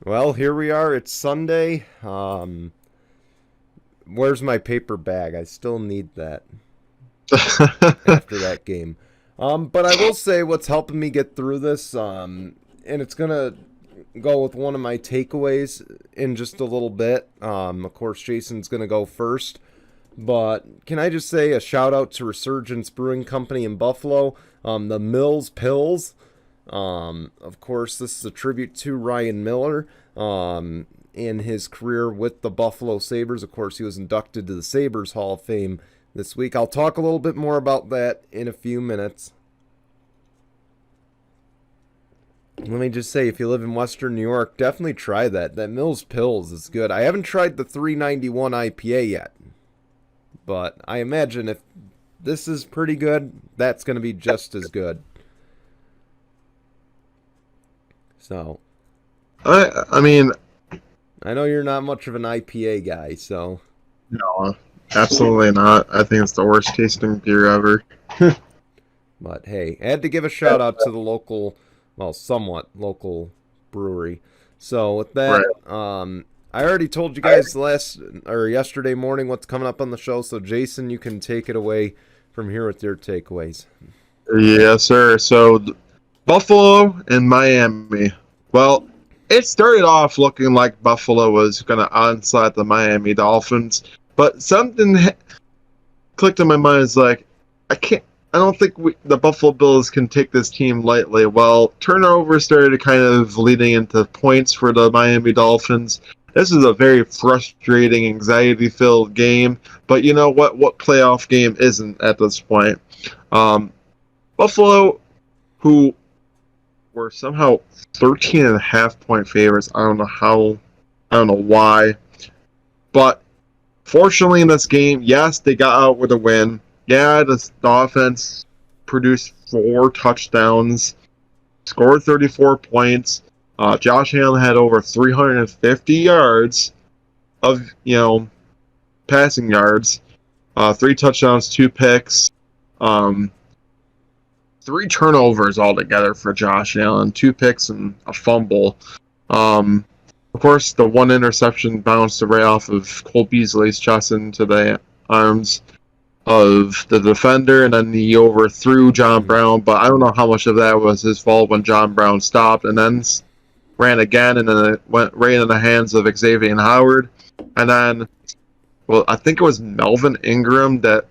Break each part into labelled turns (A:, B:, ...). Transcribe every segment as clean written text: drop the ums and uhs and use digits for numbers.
A: Well, here we are. It's Sunday. Where's my paper bag? I still need that after that game. But I will say what's helping me get through this, and it's gonna go with one of my takeaways in just a little bit. Of course, Jason's gonna go first. But can I just say a shout out to Resurgence Brewing Company in Buffalo, the Mills Pills. Of course, this is a tribute to Ryan Miller in his career with the Buffalo Sabres. Of course, he was inducted to the Sabres Hall of Fame this week. I'll talk a little bit more about that in a few minutes. Let me just say, if you live in Western New York, definitely try that. That Mills Pills is good. I haven't tried the 391 IPA yet, but I imagine if this is pretty good, that's going to be just as good. So,
B: I mean,
A: I know you're not much of an IPA guy, so.
B: no, absolutely not. I think it's the worst tasting beer ever.
A: But hey, I had to give a shout out to the local, well, somewhat local brewery. So with
B: Right.
A: that, I already told you guys yesterday morning what's coming up on the show. So Jason, you can take it away from here with your takeaways.
B: Yes, sir. So, Buffalo and Miami. Well, it started off looking like Buffalo was going to onslaught the Miami Dolphins, but something clicked in my mind. Is like, I can't. I don't think the Buffalo Bills can take this team lightly. Well, turnover started kind of leading into points for the Miami Dolphins. This is a very frustrating, anxiety-filled game. But you know what? What playoff game isn't at this point? Um, Buffalo, who were somehow 13.5 point favorites. I don't know how. I don't know why. But fortunately, in this game, yes, they got out with a win. Yeah, the offense produced 4 touchdowns, scored 34 points. Josh Allen had over 350 yards of passing yards, 3 touchdowns, 2 picks, um, 3 turnovers altogether for Josh Allen, 2 picks and a fumble. Of course, the one interception bounced right off of Cole Beasley's chest into the arms of the defender, and then he overthrew John Brown. But I don't know how much of that was his fault when John Brown stopped and then ran again, and then it went right in the hands of Xavier Howard. And then, well, I think it was Melvin Ingram that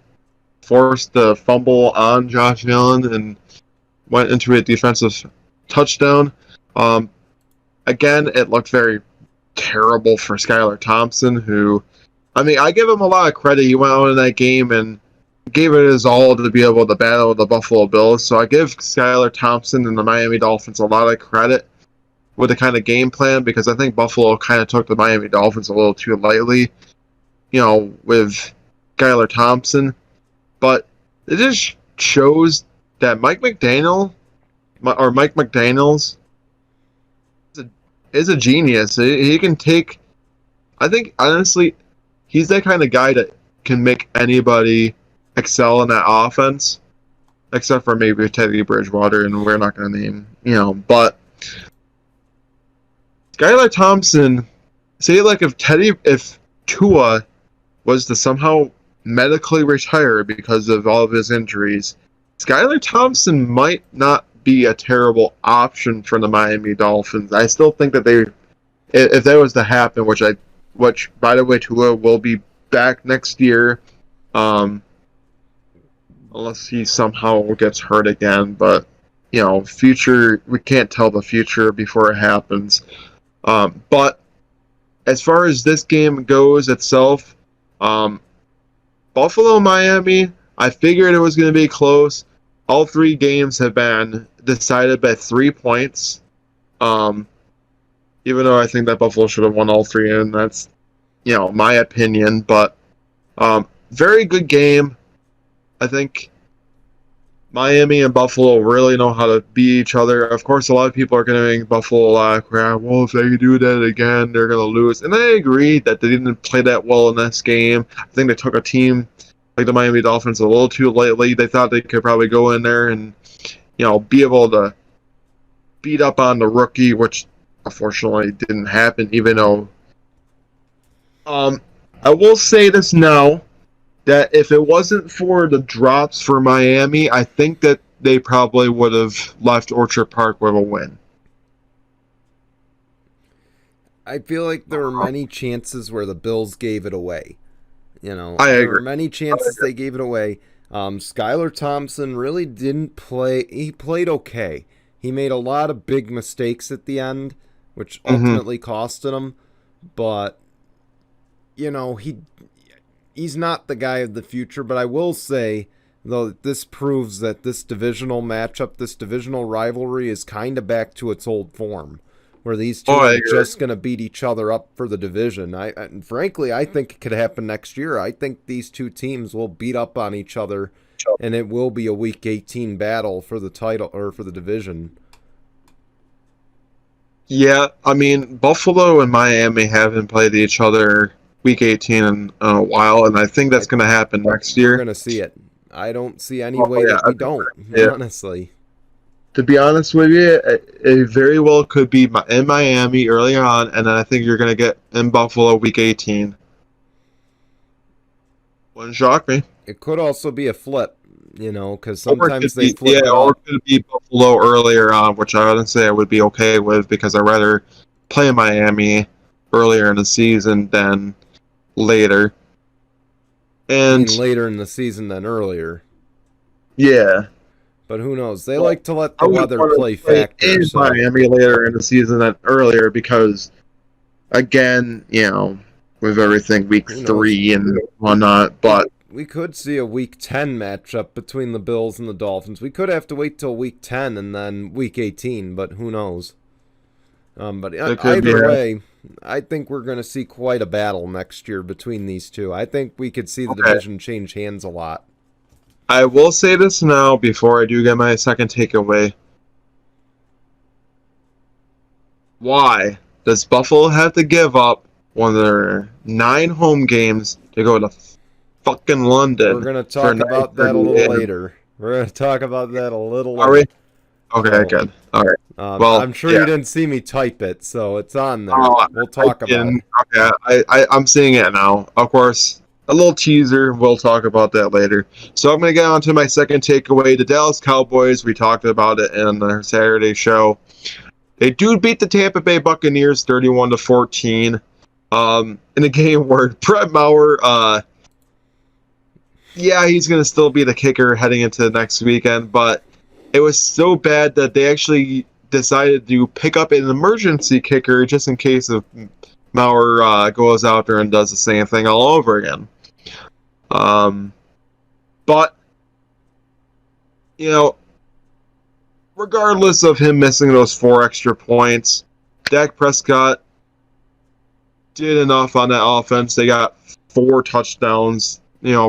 B: forced the fumble on Josh Allen and went into a defensive touchdown. Again, it looked very terrible for Skylar Thompson, who, I mean, I give him a lot of credit. He went out in that game and gave it his all to be able to battle the Buffalo Bills. So I give Skylar Thompson and the Miami Dolphins a lot of credit with the kind of game plan, because I think Buffalo kind of took the Miami Dolphins a little too lightly, with Skylar Thompson. But it just shows that Mike McDaniels is a genius. He can take. I think honestly, he's that kind of guy that can make anybody excel in that offense, except for maybe Teddy Bridgewater, and we're not going to name, But Skylar Thompson, say like if Tua was to somehow medically retire because of all of his injuries, Skylar Thompson might not be a terrible option for the Miami Dolphins. I still think that if that was to happen, which by the way, Tua will be back next year, unless he somehow gets hurt again. But future, we can't tell the future before it happens. But as far as this game goes itself, Buffalo, Miami, I figured it was going to be close. All 3 games have been decided by 3 points. Even though I think that Buffalo should have won all 3, and that's, my opinion. But very good game. I think Miami and Buffalo really know how to beat each other. Of course, a lot of people are going to make Buffalo a lot of crap. Well, if they do that again, they're going to lose. And I agree that they didn't play that well in this game. I think they took a team like the Miami Dolphins a little too lightly. They thought they could probably go in there and, be able to beat up on the rookie, which unfortunately didn't happen, even though I will say this now, that if it wasn't for the drops for Miami, I think that they probably would have left Orchard Park with a win.
A: I feel like there were many chances where the Bills gave it away.
B: I
A: There were
B: agree.
A: many chances they gave it away. Skylar Thompson really didn't play. He played okay. He made a lot of big mistakes at the end, which
B: Mm-hmm.
A: ultimately costed him. But he's not the guy of the future. But I will say, though, this proves that this divisional matchup, this divisional rivalry, is kind of back to its old form, where these two
B: Oh, I
A: are
B: agree.
A: just going to beat each other up for the division. Frankly, I think it could happen next year. I think these two teams will beat up on each other, and it will be a Week 18 battle for the title or for the division.
B: Yeah, I mean, Buffalo and Miami haven't played each other Week 18 in a while, and I think that's going to happen next
A: We're
B: year.
A: going to see it. I don't see any
B: Oh,
A: way
B: yeah,
A: that we don't,
B: yeah.
A: honestly.
B: To be honest with you, it very well could be in Miami early on, and then I think you're going to get in Buffalo Week 18. Wouldn't shock me.
A: It could also be a flip, because
B: Or it
A: sometimes
B: could
A: they
B: be,
A: flip it
B: or it
A: up.
B: could be Buffalo earlier on, which I wouldn't say I would be okay with because I'd rather play Miami earlier in the season than later.
A: I mean,
B: And
A: later in the season than earlier.
B: yeah,
A: But who knows? They
B: well,
A: like to let
B: I
A: the
B: would
A: weather
B: want
A: play
B: to play
A: factor,
B: in
A: so
B: Miami later in the season than earlier because, again, with everything week
A: who knows?
B: 3 and whatnot.
A: We
B: But
A: we could see a Week 10 matchup between the Bills and the Dolphins. We could have to wait till Week 10 and then Week 18, but who knows? But
B: it could be.
A: either way, I think we're going to see quite a battle next year between these two. I think we could see the
B: Okay.
A: division change hands a lot.
B: I will say this now before I do get my second takeaway. Why does Buffalo have to give up one of their 9 home games to go to fucking
A: We're
B: London
A: going to
B: for
A: talk about that a
B: 9:30
A: little
B: a.m.?
A: later. We're going to talk about that a little
B: Are we?
A: later.
B: Okay,
A: So,
B: good. All right. Well,
A: I'm sure
B: yeah.
A: you didn't see me type it, so it's on there.
B: Oh,
A: We'll
B: I
A: talk about it.
B: didn't. Okay, I'm seeing it now. Of course, a little teaser. We'll talk about that later. So I'm going to get on to my second takeaway. The Dallas Cowboys, we talked about it in the Saturday show. They do beat the Tampa Bay Buccaneers 31-14. In a game where Brett Maurer, yeah, he's going to still be the kicker heading into the next weekend, but it was so bad that they actually decided to pick up an emergency kicker just in case if Maurer goes out there and does the same thing all over again. But, regardless of him missing those 4 extra points, Dak Prescott did enough on that offense. They got 4 touchdowns,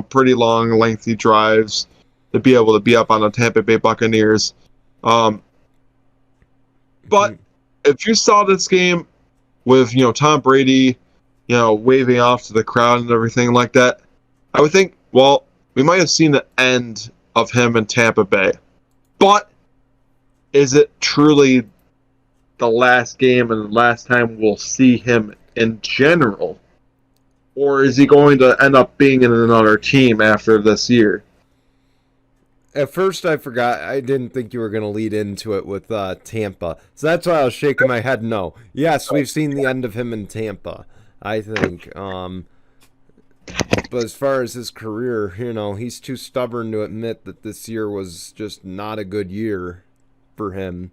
B: pretty long, lengthy drives to be able to be up on the Tampa Bay Buccaneers. But if you saw this game with, Tom Brady, waving off to the crowd and everything like that, I would think, well, we might have seen the end of him in Tampa Bay. But is it truly the last game and the last time we'll see him in general? Or is he going to end up being in another team after this year?
A: At first, I forgot. I didn't think you were going to lead into it with Tampa. So that's why I was shaking my head no. Yes, we've seen the end of him in Tampa, I think. But as far as his career, he's too stubborn to admit that this year was just not a good year for him.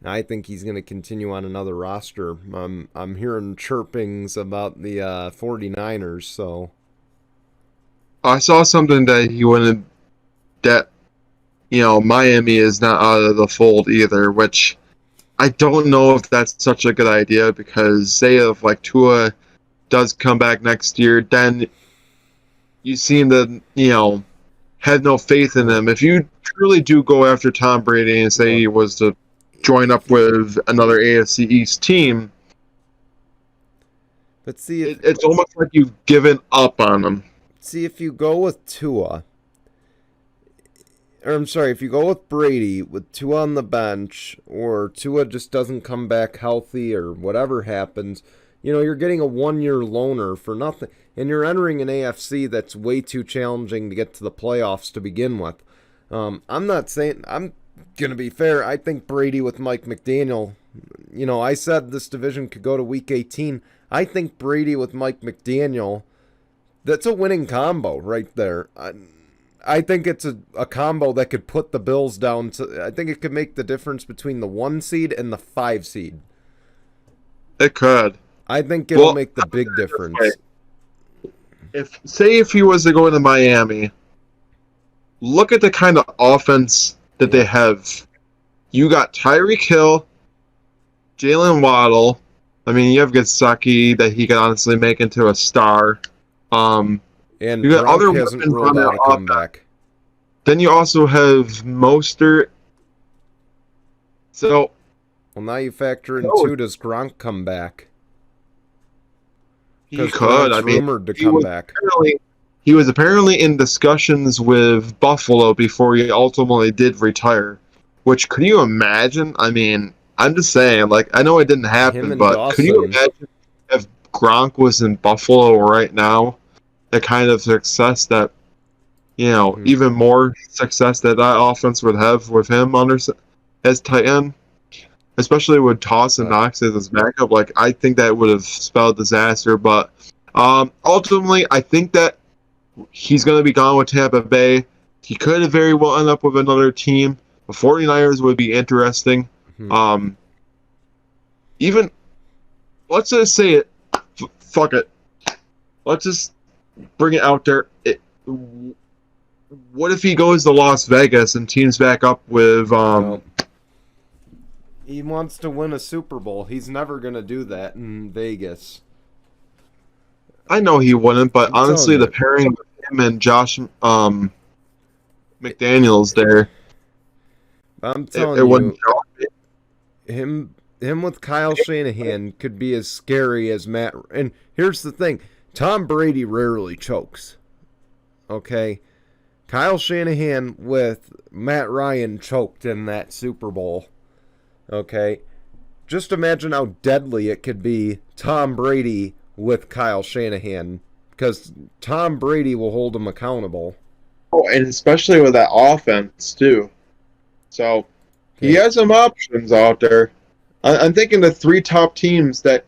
A: I think he's going to continue on another roster. I'm hearing chirpings about the 49ers, so
B: I saw something that he wanted that, Miami is not out of the fold either, which I don't know if that's such a good idea because say if like Tua does come back next year, then you seem to, had no faith in him. If you truly do go after Tom Brady and say he was to join up with another AFC East team,
A: but see if
B: it's almost like you've given up on him.
A: if you go with Tua, or I'm sorry, if you go with Brady with Tua on the bench, or Tua just doesn't come back healthy, or whatever happens, you're getting a 1-year loaner for nothing, and you're entering an AFC that's way too challenging to get to the playoffs to begin with. I'm not saying I'm gonna be fair. I think Brady with Mike McDaniel. I said this division could go to Week 18. I think Brady with Mike McDaniel. That's a winning combo right there. I think it's a combo that could put the Bills down to. I think it could make the difference between the 1 seed and the 5 seed.
B: It could.
A: I think it'll make the big difference.
B: If he was to go to Miami, look at the kind of offense that they have. You got Tyreek Hill, Jalen Waddle. I mean, you have Gesicki that he could honestly make into a star.
A: And
B: you got other weapons on that comeback. Then you also have Mostert. So,
A: well, now you factor in too. Does Gronk come back?
B: He could.
A: Gronk's rumored to come back.
B: He was apparently in discussions with Buffalo before he ultimately did retire. Which, could you imagine? I mean, I'm just saying, I know it didn't happen, but Dawson. Could you imagine if Gronk was in Buffalo right now? The kind of success that, even more success that offense would have with him as tight end, especially with Dawson Knox as his backup. I think that would have spelled disaster. But ultimately, I think that he's going to be gone with Tampa Bay. He could have very well end up with another team. The 49ers would be interesting. Even, let's just say it. Fuck it. Let's just bring it out there. What if he goes to Las Vegas and teams back up with...
A: He wants to win a Super Bowl. He's never going to do that in Vegas.
B: I know he wouldn't, but honestly, the pairing of him and Josh McDaniels there...
A: I'm telling you, him with Kyle Shanahan could be as scary as Matt. And here's the thing. Tom Brady rarely chokes. Okay? Kyle Shanahan with Matt Ryan choked in that Super Bowl. Okay? Just imagine how deadly it could be Tom Brady with Kyle Shanahan. Because Tom Brady will hold him accountable.
B: Oh, and especially with that offense, too. So, he has some options out there. I'm thinking the 3 top teams that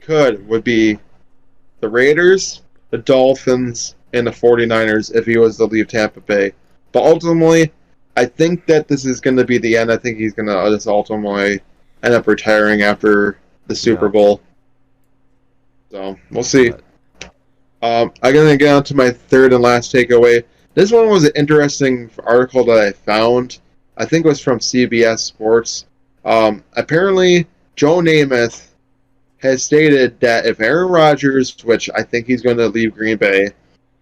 B: would be the Raiders, the Dolphins, and the 49ers if he was to leave Tampa Bay. But ultimately, I think that this is going to be the end. I think he's going to just ultimately end up retiring after the Super Bowl. So, we'll see. I'm going to get on to my third and last takeaway. This one was an interesting article that I found. I think it was from CBS Sports. Apparently, Joe Namath has stated that if Aaron Rodgers, which I think he's going to leave Green Bay,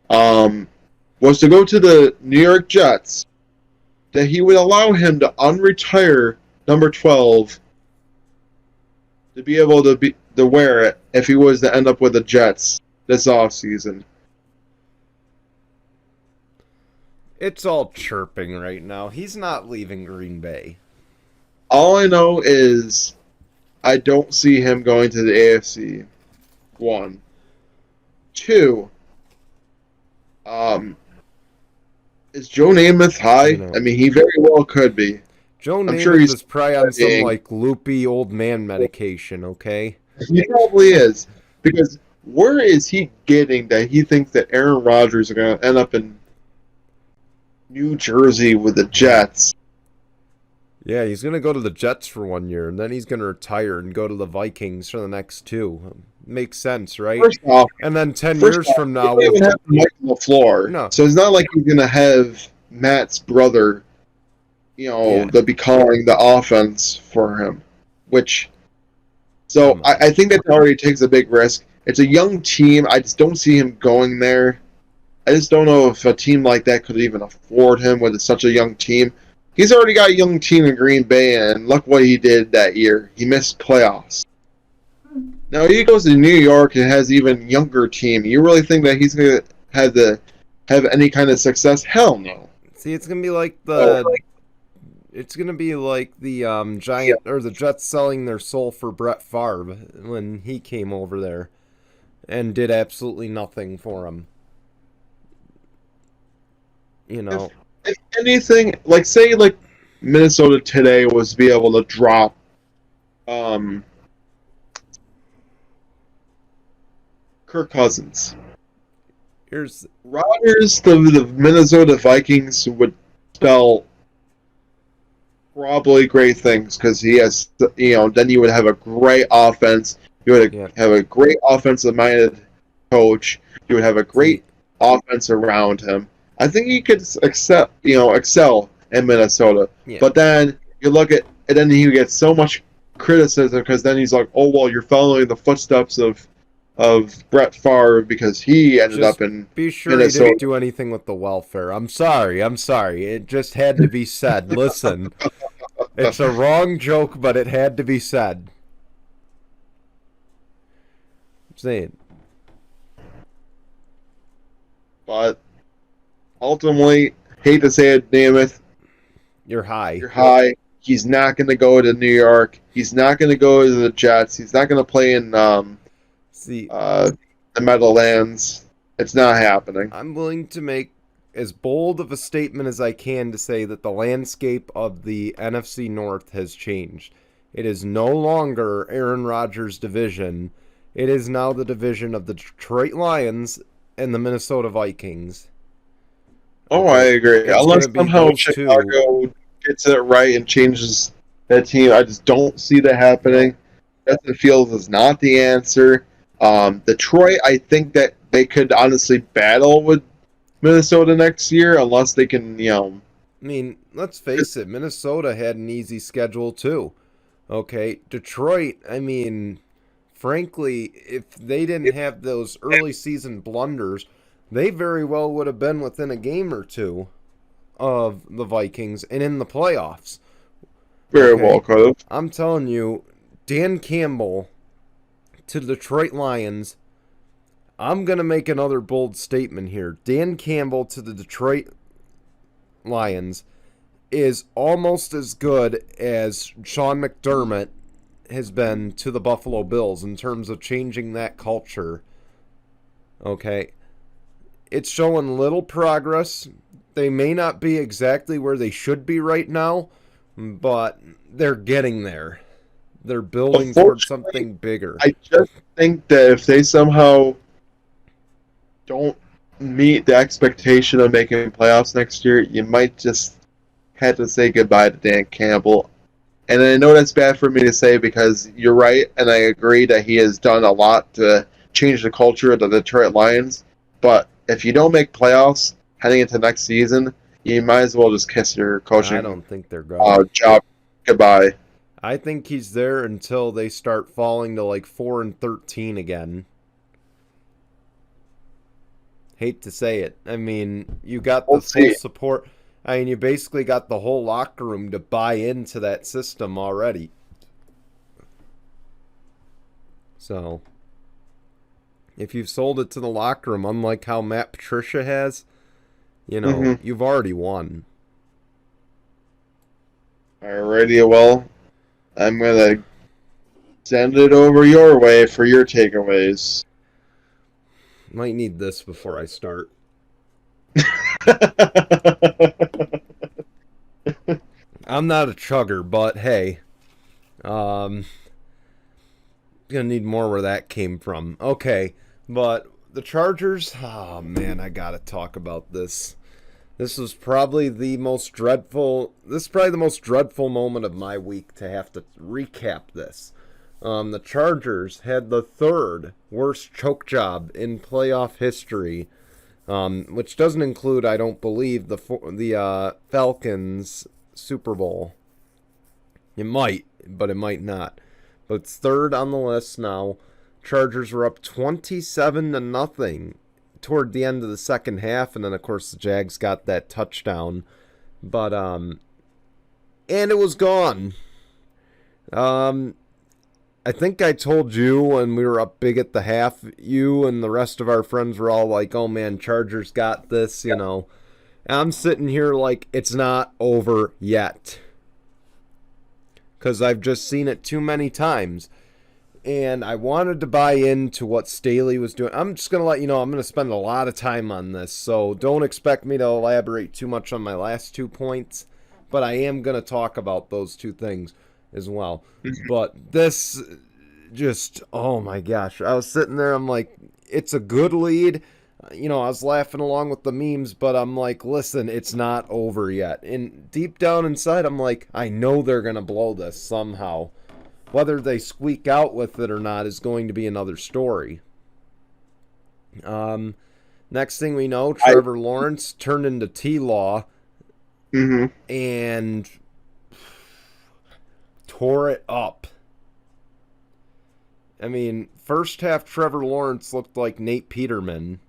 B: was to go to the New York Jets, that he would allow him to unretire number 12 to be able to wear it if he was to end up with the Jets this offseason.
A: It's all chirping right now. He's not leaving Green Bay.
B: All I know is I don't see him going to the AFC. 1. 2. Is Joe Namath high? I mean, he very well could be.
A: Joe Namath is probably on some loopy old man medication, okay?
B: He probably is. Because where is he getting that he thinks that Aaron Rodgers is going to end up in New Jersey with the Jets?
A: Yeah, he's going to go to the Jets for 1 year, and then he's going to retire and go to the Vikings for the next 2. Makes sense, right?
B: First off,
A: and then 10 years from now...
B: He doesn't even have Mike LaFleur.
A: No.
B: So it's not like he's going to have Matt's brother, to be calling the offense for him. I think that already takes a big risk. It's a young team. I just don't see him going there. I just don't know if a team like that could even afford him with such a young team. He's already got a young team in Green Bay, and look what he did that year. He missed playoffs. Now he goes to New York and has an even younger team. You really think that he's going to have any kind of success? Hell no.
A: See, it's gonna be like
B: So,
A: the Giant or the Jets selling their soul for Brett Favre when he came over there and did absolutely nothing for him. You
B: if,
A: know,
B: if anything, like say like Minnesota today was to be able to drop um, Kirk Cousins.
A: here's
B: Rodgers, the Minnesota Vikings would spell probably great things because he has, then you would have a great offense. You would
A: yeah.
B: have a great offensive minded coach. You would have a
A: See,
B: great offense around him. I think he could excel in Minnesota.
A: yeah.
B: But then you look at, and then he gets so much criticism because then he's like, oh well, you're following the footsteps of Brett Favre because he ended
A: Just
B: up in
A: be sure he
B: Minnesota.
A: didn't do anything with the welfare. I'm sorry. I'm sorry. It just had to be said. Listen, it's a wrong joke, but it had to be said. I'm saying.
B: But ultimately, hate to say it, Namath,
A: You're high.
B: you're high. He's not going to go to New York. He's not going to go to the Jets. He's not going to play in
A: See,
B: the Meadowlands. It's not happening.
A: I'm willing to make as bold of a statement as I can to say that the landscape of the NFC North has changed. It is no longer Aaron Rodgers' division. It is now the division of the Detroit Lions and the Minnesota Vikings.
B: Oh,
A: Okay.
B: I agree.
A: It's
B: Unless
A: gonna be
B: somehow
A: those
B: Chicago gets it right and changes that team, I just don't see that happening. Justin Fields is not the answer. Detroit, I think that they could honestly battle with Minnesota next year unless they can,
A: I mean, let's face it, Minnesota had an easy schedule too. Okay, Detroit, I mean, frankly, if they didn't have those early season blunders, they very well would have been within a game or two of the Vikings and in the playoffs.
B: very
A: Okay,
B: well could have.
A: I'm telling you, Dan Campbell to the Detroit Lions. I'm going to make another bold statement here. Dan Campbell to the Detroit Lions is almost as good as Sean McDermott has been to the Buffalo Bills in terms of changing that culture. Okay. It's showing little progress. They may not be exactly where they should be right now, but they're getting there. They're building towards something bigger.
B: I just think that if they somehow don't meet the expectation of making playoffs next year, you might just have to say goodbye to Dan Campbell. And I know that's bad for me to say because you're right, and I agree that he has done a lot to change the culture of the Detroit Lions. But if you don't make playoffs heading into next season, you might as well just kiss your coaching
A: I don't think they're going.
B: job goodbye.
A: I think he's there until they start falling to like 4-13 again. Hate to say it. I mean, you got the full support. I mean, you basically got the whole locker room to buy into that system already. So, if you've sold it to the locker room, unlike how Matt Patricia has, you've already won.
B: Alrighty, well, I'm going to send it over your way for your takeaways.
A: Might need this before I start. I'm not a chugger, but hey. Gonna need more where that came from. Okay, but the Chargers, oh man, I gotta talk about this. This is probably the most dreadful moment of my week to have to recap this. The Chargers had the third worst choke job in playoff history, which doesn't include, I don't believe, the Falcons Super Bowl. It might, but it might not. But it's third on the list now. Chargers were up 27-0 toward the end of the second half, and then of course the Jags got that touchdown. But and it was gone. I think I told you when we were up big at the half, you and the rest of our friends were all like, oh man, Chargers got this, And I'm sitting here like it's not over yet. Because I've just seen it too many times. And I wanted to buy into what Staley was doing. I'm just going to let you know I'm going to spend a lot of time on this. So don't expect me to elaborate too much on my last 2 points. But I am going to talk about those 2 things as well. But this just, oh my gosh. I was sitting there, I'm like, it's a good lead. I was laughing along with the memes, but I'm like, listen, it's not over yet. And deep down inside, I'm like, I know they're going to blow this somehow. Whether they squeak out with it or not is going to be another story. Next thing we know, Trevor Lawrence turned into T-Law and tore it up. I mean, first half Trevor Lawrence looked like Nate Peterman.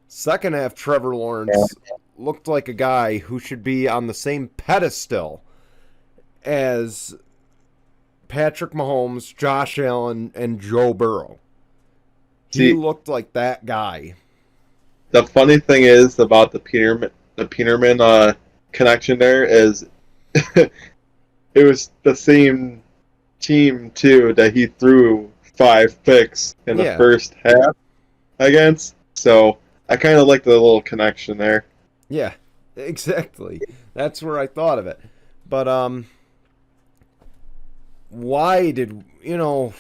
A: Second half Trevor Lawrence looked like a guy who should be on the same pedestal as Patrick Mahomes, Josh Allen, and Joe Burrow. He looked like that guy.
B: The funny thing is about the Peterman connection there is it was the same team too that he threw 5 picks in the first half against. So I kind of like the little connection there.
A: Yeah, exactly. That's where I thought of it. But why did, and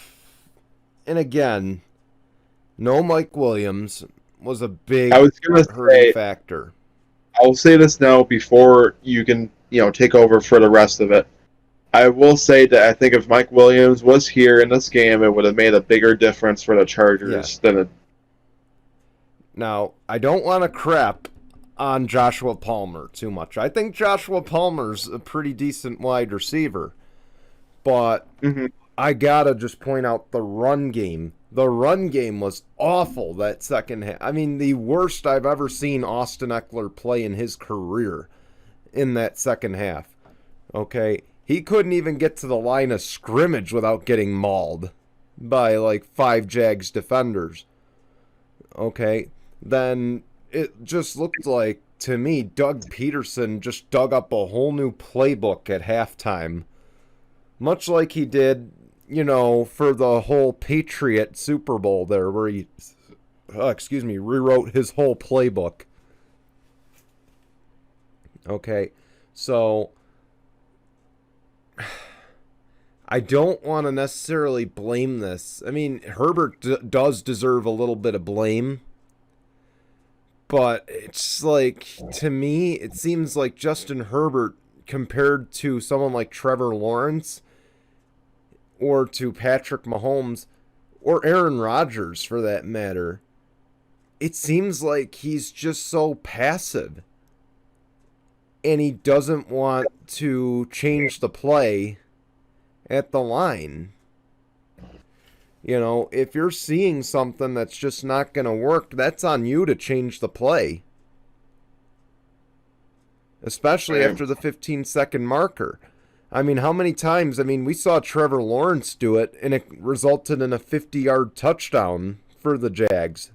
A: again, no Mike Williams was a big hurting factor.
B: I'll say this now before you can, take over for the rest of it. I will say that I think if Mike Williams was here in this game, it would have made a bigger difference for the Chargers than it.
A: Now, I don't want to crap on Joshua Palmer too much. I think Joshua Palmer's a pretty decent wide receiver. But I gotta just point out the run game. The run game was awful that second half. I mean, the worst I've ever seen Austin Eckler play in his career in that second half. Okay? He couldn't even get to the line of scrimmage without getting mauled by like 5 Jags defenders. Okay? Then it just looked like, to me, Doug Peterson just dug up a whole new playbook at halftime. Much like he did, for the whole Patriot Super Bowl there, where he, rewrote his whole playbook. Okay, so I don't want to necessarily blame this. I mean, Herbert does deserve a little bit of blame. But it's like, to me, it seems like Justin Herbert compared to someone like Trevor Lawrence or to Patrick Mahomes or Aaron Rodgers for that matter, it seems like he's just so passive and he doesn't want to change the play at the line. If you're seeing something that's just not going to work, that's on you to change the play. Especially after the 15-second marker. I mean, how many times? I mean, we saw Trevor Lawrence do it, and it resulted in a 50-yard touchdown for the Jags.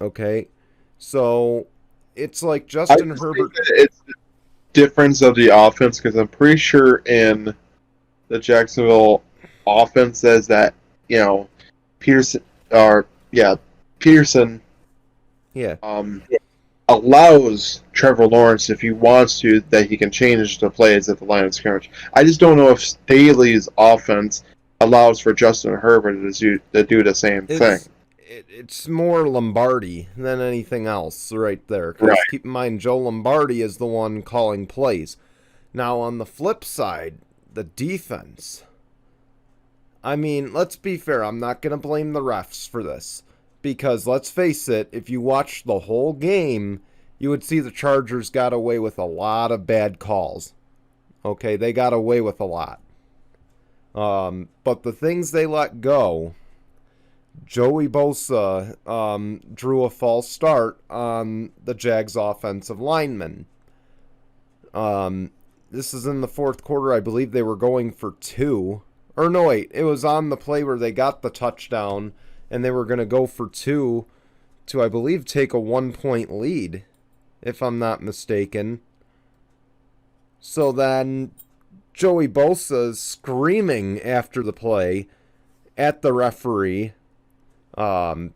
A: Okay? So, it's like Justin Herbert...
B: It's the difference of the offense, because I'm pretty sure in the Jacksonville offense says that, Peterson allows Trevor Lawrence, if he wants to, that he can change the plays at the line of scrimmage. I just don't know if Staley's offense allows for Justin Herbert to do the same thing.
A: It's more Lombardi than anything else right there. Because keep in mind, Joe Lombardi is the one calling plays. Now, on the flip side, the defense. I mean, let's be fair. I'm not going to blame the refs for this. Because, let's face it, if you watch the whole game, you would see the Chargers got away with a lot of bad calls. Okay, they got away with a lot. But the things they let go, Joey Bosa drew a false start on the Jags offensive lineman. This is in the fourth quarter. I believe they were going for 2. Or no, wait. It was on the play where they got the touchdown, and they were going to go for 2 to, I believe, take a 1-point lead, if I'm not mistaken. So then Joey Bosa is screaming after the play at the referee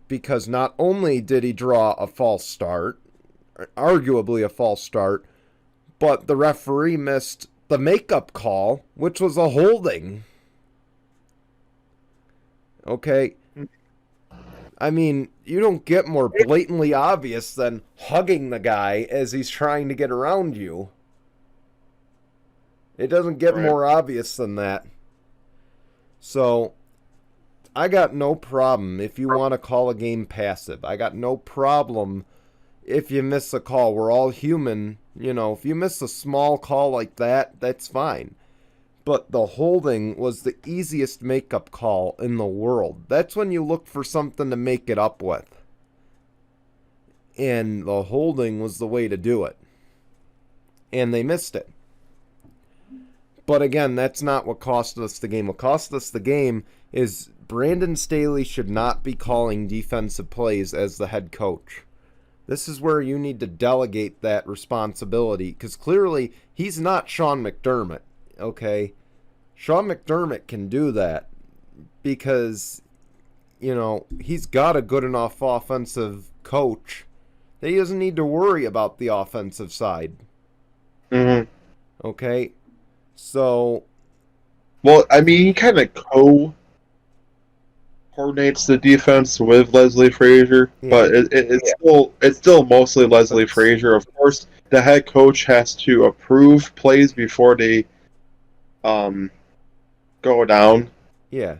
A: because not only did he draw a false start, arguably a false start, but the referee missed the makeup call, which was a holding. Okay. I mean, you don't get more blatantly obvious than hugging the guy as he's trying to get around you. It doesn't get more obvious than that. So, I got no problem if you want to call a game passive. I got no problem if you miss a call. We're all human. You know, if you miss a small call like that, that's fine. But the holding was the easiest makeup call in the world. That's when you look for something to make it up with. And the holding was the way to do it. And they missed it. But again, that's not what cost us the game. What cost us the game is Brandon Staley should not be calling defensive plays as the head coach. This is where you need to delegate that responsibility, because clearly he's not Sean McDermott, okay? Sean McDermott can do that because, you know, he's got a good enough offensive coach that he doesn't need to worry about the offensive side.
B: Mm-hmm.
A: Okay? So,
B: well, I mean, he kind of coordinates the defense with Leslie Frazier,
A: yeah.
B: but it's still mostly Leslie Frazier. Of course, the head coach has to approve plays before they go down.
A: Yeah,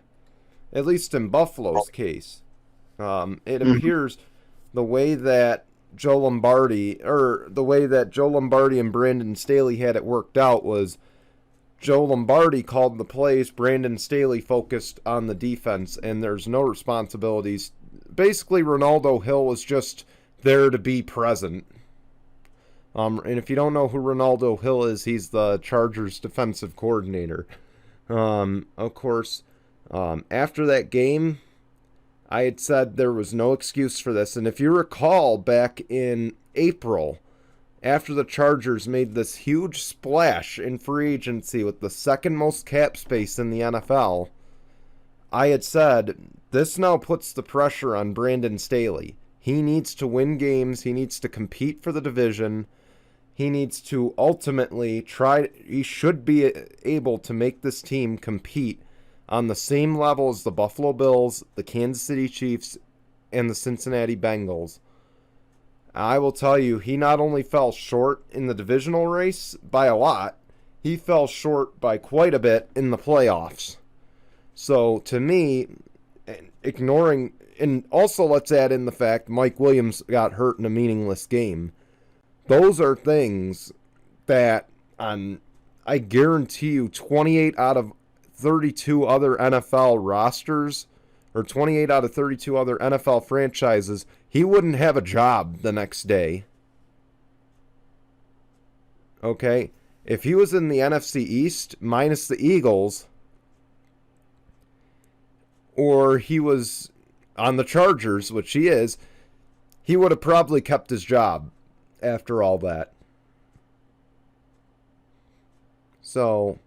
A: at least in Buffalo's case, it appears the way that Joe Lombardi and Brandon Staley had it worked out was Joe Lombardi called the plays, Brandon Staley focused on the defense, and there's no responsibilities. Basically, Ronaldo Hill was just there to be present. And if you don't know who Ronaldo Hill is, he's the Chargers defensive coordinator. Of course, after that game, I had said there was no excuse for this. And if you recall, back in April, after the Chargers made this huge splash in free agency with the second most cap space in the NFL, I had said, this now puts the pressure on Brandon Staley. He needs to win games. He needs to compete for the division. He needs to ultimately he should be able to make this team compete on the same level as the Buffalo Bills, the Kansas City Chiefs, and the Cincinnati Bengals. I will tell you, he not only fell short in the divisional race by a lot, he fell short by quite a bit in the playoffs. So, to me, ignoring... And also, let's add in the fact Mike Williams got hurt in a meaningless game. Those are things that, I guarantee you, 28 out of 32 other NFL rosters, or 28 out of 32 other NFL franchises, he wouldn't have a job the next day. Okay? If he was in the NFC East, minus the Eagles, or he was on the Chargers, which he is, he would have probably kept his job after all that. So,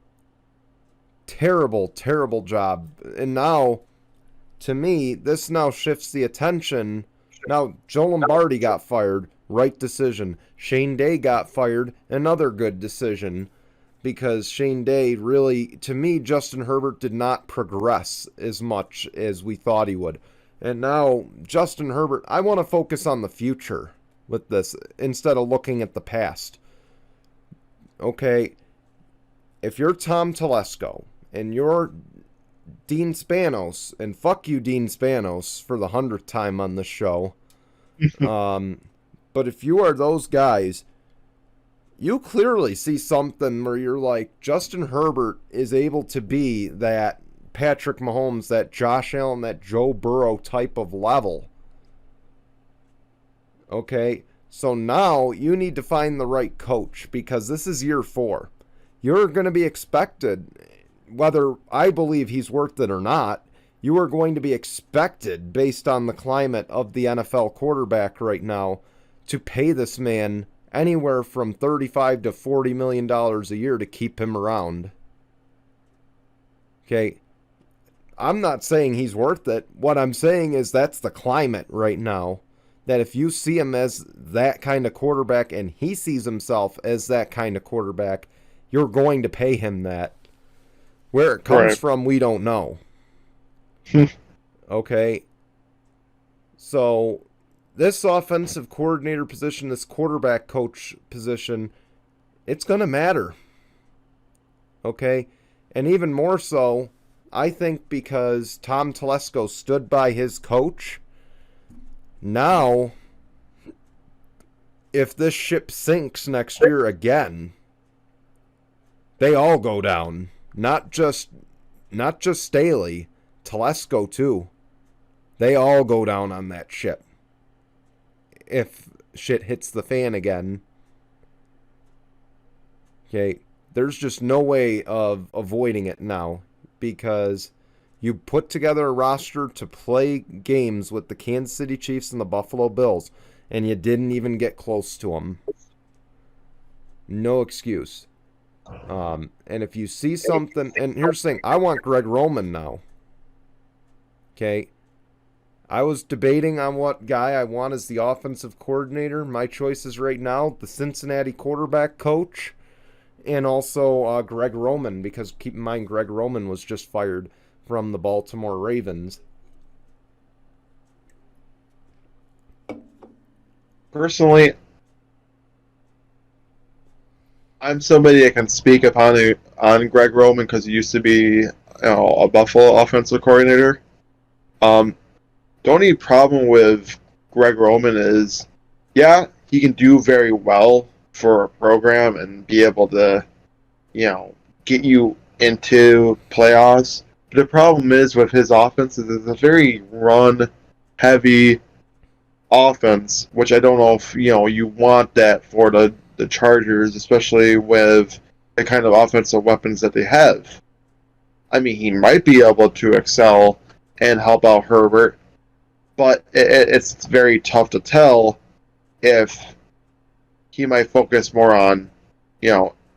A: terrible, terrible job. And now, to me, this now shifts the attention. Now, Joe Lombardi got fired. Right decision. Shane Day got fired. Another good decision. Because Shane Day really, to me, Justin Herbert did not progress as much as we thought he would. And now, Justin Herbert, I want to focus on the future with this instead of looking at the past. Okay, if you're Tom Telesco and you're Dean Spanos, and fuck you, Dean Spanos, for the 100th time on this show, but if you are those guys, you clearly see something where you're like, Justin Herbert is able to be that Patrick Mahomes, that Josh Allen, that Joe Burrow type of level. Okay, so now you need to find the right coach, because this is year 4. You're going to be expected, whether I believe he's worth it or not, you are going to be expected, based on the climate of the NFL quarterback right now, to pay this man anywhere from $35 to $40 million a year to keep him around. Okay, I'm not saying he's worth it. What I'm saying is that's the climate right now. That if you see him as that kind of quarterback and he sees himself as that kind of quarterback, you're going to pay him that. Where it comes from, we don't know. Okay? So, this offensive coordinator position, this quarterback coach position, it's going to matter. Okay? And even more so, I think because Tom Telesco stood by his coach, now, if this ship sinks next year again, they all go down. Not just Staley, Telesco too. They all go down on that ship. If shit hits the fan again. Okay, there's just no way of avoiding it now, because you put together a roster to play games with the Kansas City Chiefs and the Buffalo Bills, and you didn't even get close to them. No excuse. And if you see something, and here's the thing, I want Greg Roman now. Okay? I was debating on what guy I want as the offensive coordinator. My choices right now, the Cincinnati quarterback coach, and also Greg Roman, because keep in mind, Greg Roman was just fired from the Baltimore Ravens.
B: Personally, I'm somebody that can speak upon Greg Roman because he used to be a Buffalo offensive coordinator. The only problem with Greg Roman is, yeah, he can do very well for a program and be able to, get you into playoffs. But the problem is with his offense is it's a very run-heavy offense, which I don't know if you want that for the Chargers, especially with the kind of offensive weapons that they have. I mean, he might be able to excel and help out Herbert, but it's very tough to tell if he might focus more on,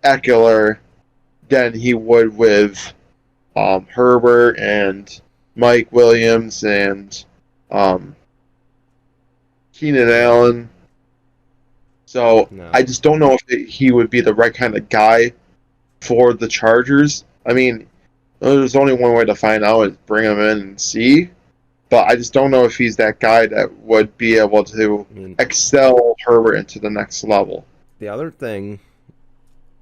B: Eckler than he would with Herbert and Mike Williams and Keenan Allen. So
A: No.
B: I just don't know if he would be the right kind of guy for the Chargers. I mean, there's only one way to find out is bring him in and see. But I just don't know if he's that guy that would be able to excel Herbert into the next level.
A: The other thing,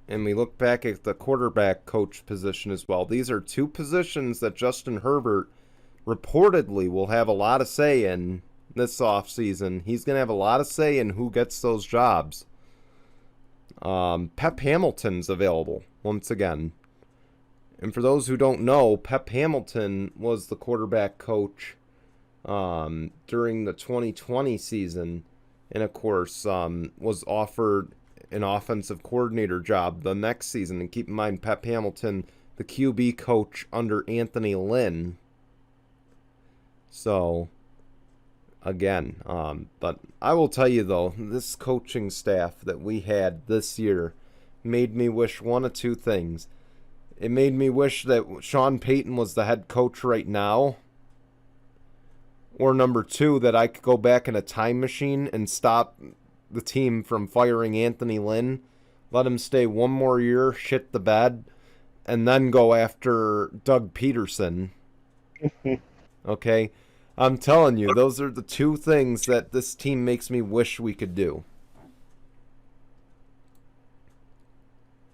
A: and we look back at the quarterback coach position as well, these are two positions that Justin Herbert reportedly will have a lot of say in this offseason. He's going to have a lot of say in who gets those jobs. Pep Hamilton's available, once again. And for those who don't know, Pep Hamilton was the quarterback coach during the 2020 season, and of course was offered an offensive coordinator job the next season. And keep in mind, Pep Hamilton, the QB coach under Anthony Lynn. So, again, but I will tell you though, this coaching staff that we had this year made me wish one of two things. It made me wish that Sean Payton was the head coach right now. Or number two, that I could go back in a time machine and stop the team from firing Anthony Lynn, let him stay one more year, shit the bed, and then go after Doug Peterson. Okay? I'm telling you, those are the two things that this team makes me wish we could do.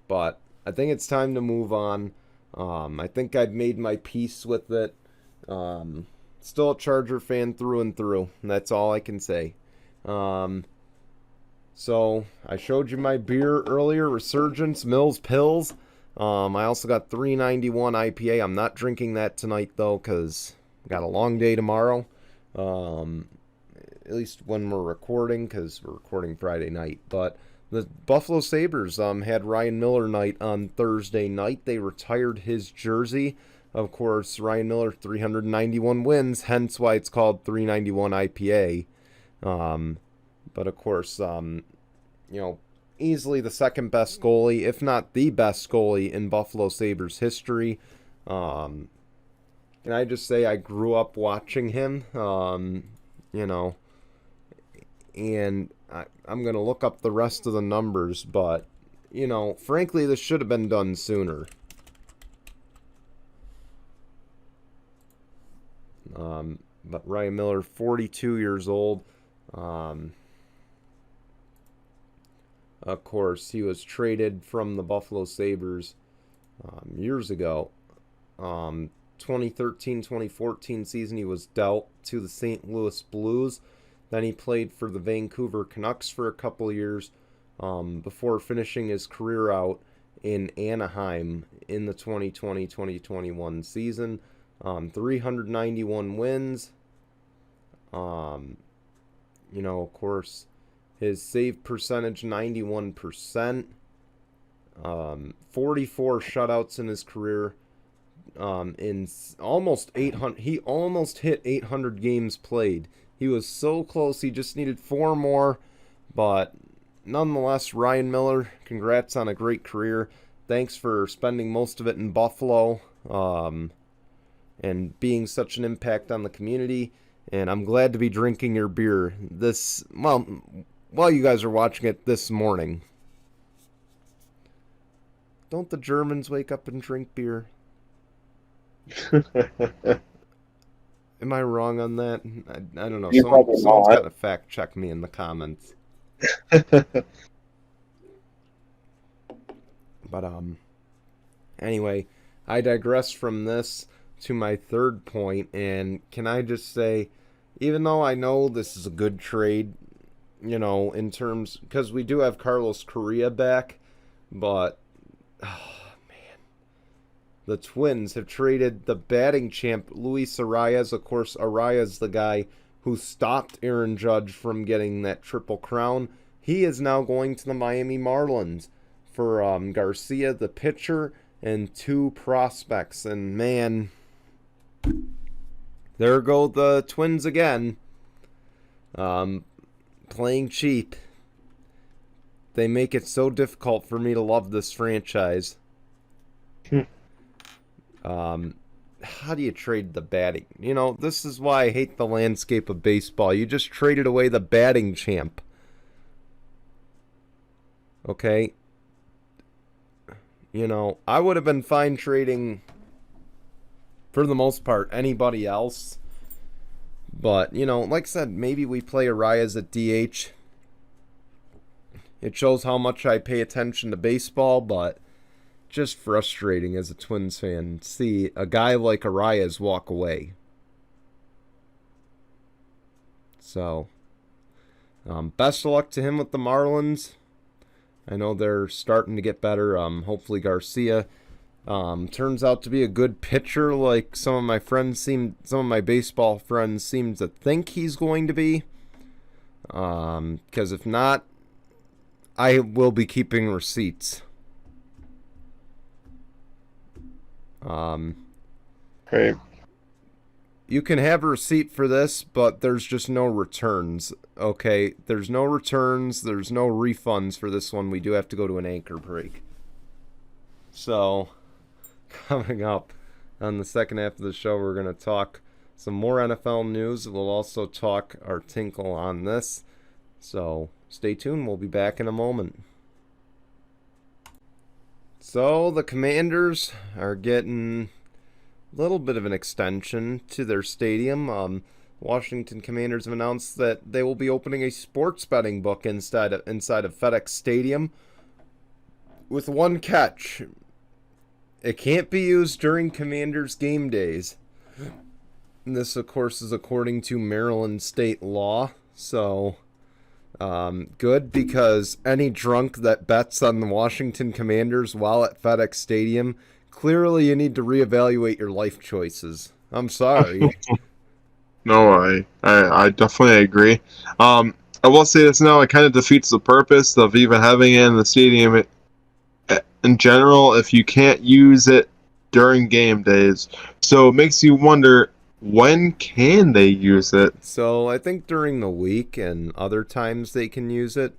A: But I think it's time to move on. I think I've made my peace with it. Still a Charger fan through and through. And that's all I can say. So I showed you my beer earlier, Resurgence Mills Pills. I also got 391 IPA. I'm not drinking that tonight though, because I got a long day tomorrow. At least when we're recording, because we're recording Friday night. But the Buffalo Sabres had Ryan Miller night on Thursday night. They retired his jersey. of course, Ryan Miller, 391 wins, hence why it's called 391 IPA. But of course, easily the second best goalie, if not the best goalie in Buffalo Sabres history. Can I just say I grew up watching him, and I'm going to look up the rest of the numbers, but, frankly, this should have been done sooner. But Ryan Miller, 42 years old. Of course, he was traded from the Buffalo Sabres years ago. 2013-2014 season, he was dealt to the St. Louis Blues. Then he played for the Vancouver Canucks for a couple of years before finishing his career out in Anaheim in the 2020-2021 season. 391 wins. Of course, his save percentage, 91%. 44 shutouts in his career. In almost 800, he almost hit 800 games played. He was so close. He just needed 4 more. But nonetheless, Ryan Miller, congrats on a great career. Thanks for spending most of it in Buffalo. And being such an impact on the community. And I'm glad to be drinking your beer while you guys are watching it this morning. Don't the Germans wake up and drink beer? Am I wrong on that? I don't know. Someone's got to fact check me in the comments. But anyway, I digress from this to my third point, and can I just say, even though I know this is a good trade, in terms, because we do have Carlos Correa back, but the Twins have traded the batting champ Luis Arias. Of course, Arias, the guy who stopped Aaron Judge from getting that triple crown. He is now going to the Miami Marlins for Garcia, the pitcher, and 2 prospects. And man, there go the Twins again. Playing cheap. They make it so difficult for me to love this franchise. How do you trade the batting? This is why I hate the landscape of baseball. You just traded away the batting champ. Okay? I would have been fine trading, for the most part, anybody else. But, like I said, maybe we play Arias at DH. It shows how much I pay attention to baseball, but just frustrating as a Twins fan to see a guy like Arias walk away. So, best of luck to him with the Marlins. I know they're starting to get better. Hopefully Garcia turns out to be a good pitcher, like some of my baseball friends seem to think he's going to be. Because if not, I will be keeping receipts.
B: Great.
A: You can have a receipt for this, but there's just no returns. Okay, there's no returns, there's no refunds for this one. We do have to go to an anchor break. So, coming up on the second half of the show, we're going to talk some more NFL news. We'll also talk our Tinkle on this. So, stay tuned. We'll be back in a moment. So, the Commanders are getting a little bit of an extension to their stadium. Washington Commanders have announced that they will be opening a sports betting book inside of FedEx Stadium with one catch. It can't be used during Commanders game days. And this, of course, is according to Maryland state law. So, good, because any drunk that bets on the Washington Commanders while at FedEx Stadium, clearly you need to reevaluate your life choices. I'm sorry.
B: No, I definitely agree. I will say this now, it kind of defeats the purpose of even having it in the stadium. In general, if you can't use it during game days. So it makes you wonder, when can they use it?
A: So I think during the week and other times they can use it.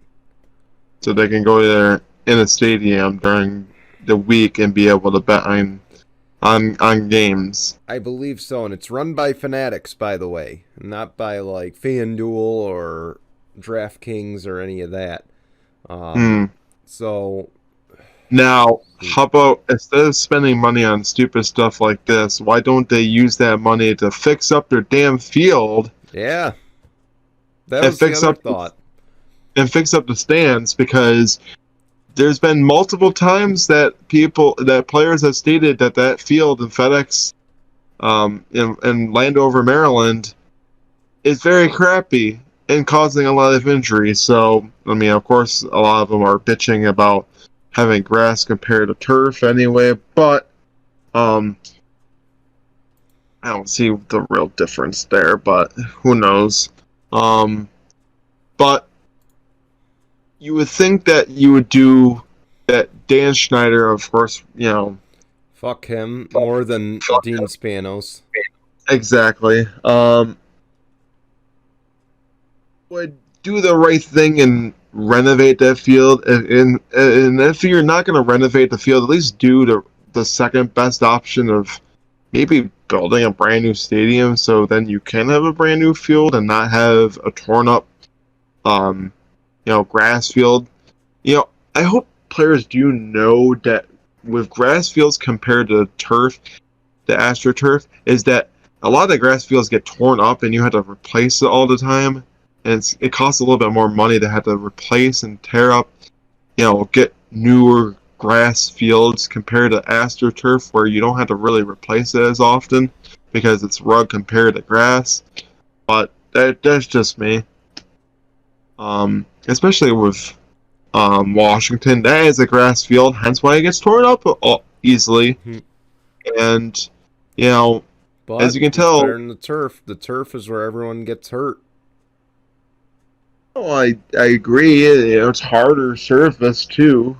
B: So they can go there in a stadium during the week and be able to bet on games.
A: I believe so, and it's run by Fanatics, by the way, not by like FanDuel or DraftKings or any of that. So
B: now, how about instead of spending money on stupid stuff like this, why don't they use that money to fix up their damn field?
A: Yeah, that was the other thought.
B: And fix up the stands, because there's been multiple times that players have stated that field in FedEx in Landover, Maryland, is very crappy and causing a lot of injuries. So, I mean, of course, a lot of them are bitching about having grass compared to turf anyway, but I don't see the real difference there, but who knows. But you would think that you would do that. Dan Schneider, of course,
A: fuck him more than Dean Spanos.
B: Exactly. Would do the right thing and renovate that field. And if you're not going to renovate the field, at least do the second best option of maybe building a brand new stadium, so then you can have a brand new field and not have a torn up grass field. I hope players do know that with grass fields compared to turf, the AstroTurf, is that a lot of the grass fields get torn up and you have to replace it all the time, and it costs a little bit more money to have to replace and tear up, get newer grass fields compared to AstroTurf, where you don't have to really replace it as often because it's rug compared to grass. But that's just me. Especially with Washington, that is a grass field, hence why it gets torn up easily. And
A: but
B: as you can tell,
A: better than the turf is where everyone gets hurt.
B: Oh, I agree. It's harder surface too,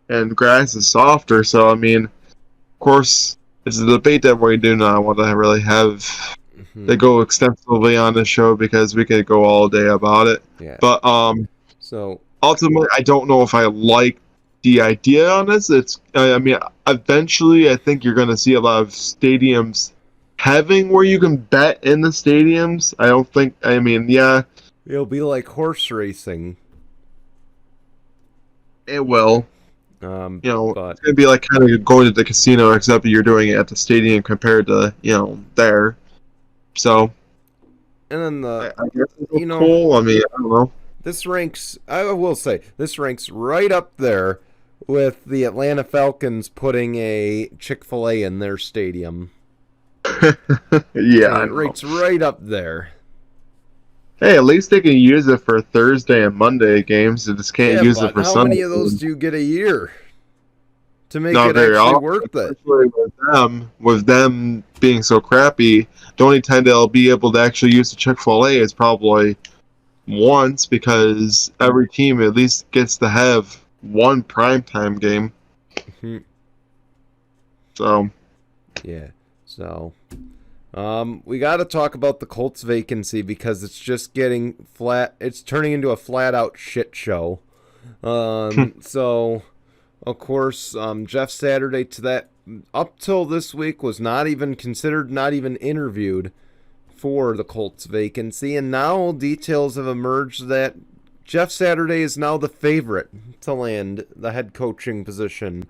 B: and grass is softer. So I mean, of course, it's a debate that we do not want to really have to go extensively on the show, because we could go all day about it.
A: Yeah.
B: But
A: so
B: ultimately, I don't know if I like the idea on this. I mean, eventually, I think you're going to see a lot of stadiums having where you can bet in the stadiums. I don't think. I mean, yeah.
A: It'll be like horse racing.
B: It will.
A: But
B: it's gonna be like kind of going to the casino, except you're doing it at the stadium compared to there. So.
A: And then
B: I guess it's cool. I mean, I don't know.
A: This ranks. I will say this ranks right up there with the Atlanta Falcons putting a Chick-fil-A in their stadium.
B: Yeah,
A: it ranks right up there.
B: Hey, at least they can use it for Thursday and Monday games. They just can't use it for Sunday.
A: How many of those do you get a year to make
B: Not
A: it
B: very
A: actually
B: often,
A: worth it?
B: With them being so crappy, the only time they'll be able to actually use the Chick-fil-A is probably once, because every team at least gets to have one primetime game. So.
A: Yeah. So. We got to talk about the Colts vacancy, because it's just getting flat. It's turning into a flat-out shit show. So, of course, Jeff Saturday up till this week was not even considered, not even interviewed for the Colts vacancy, and now details have emerged that Jeff Saturday is now the favorite to land the head coaching position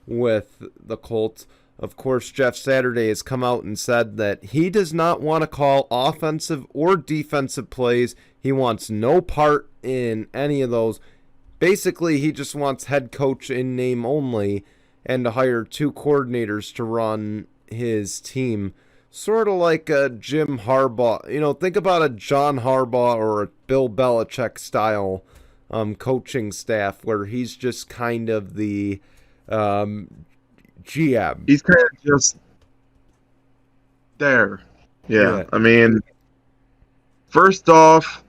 A: with the Colts. Of course, Jeff Saturday has come out and said that he does not want to call offensive or defensive plays. He wants no part in any of those. Basically, he just wants head coach in name only, and to hire 2 coordinators to run his team. Sort of like a Jim Harbaugh. Think about a John Harbaugh or a Bill Belichick style coaching staff, where he's just kind of the GM.
B: He's kind of just there. Yeah. I mean, first off,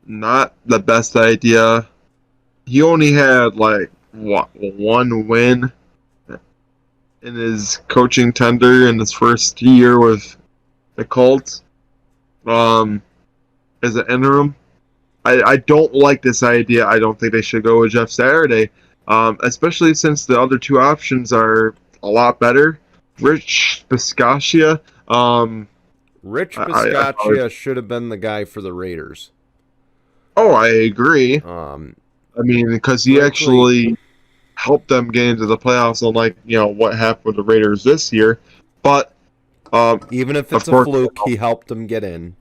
B: not the best idea. He only had one win in his coaching tender in his first year with the Colts. As an interim, I don't like this idea. I don't think they should go with Jeff Saturday, especially since the other two options are a lot better. Rich Bisaccia.
A: Rich Bisaccia should have been the guy for the Raiders.
B: Oh, I agree. I mean, because he actually helped them get into the playoffs, unlike what happened with the Raiders this year. But
A: even if it's a fluke, he helped them get in.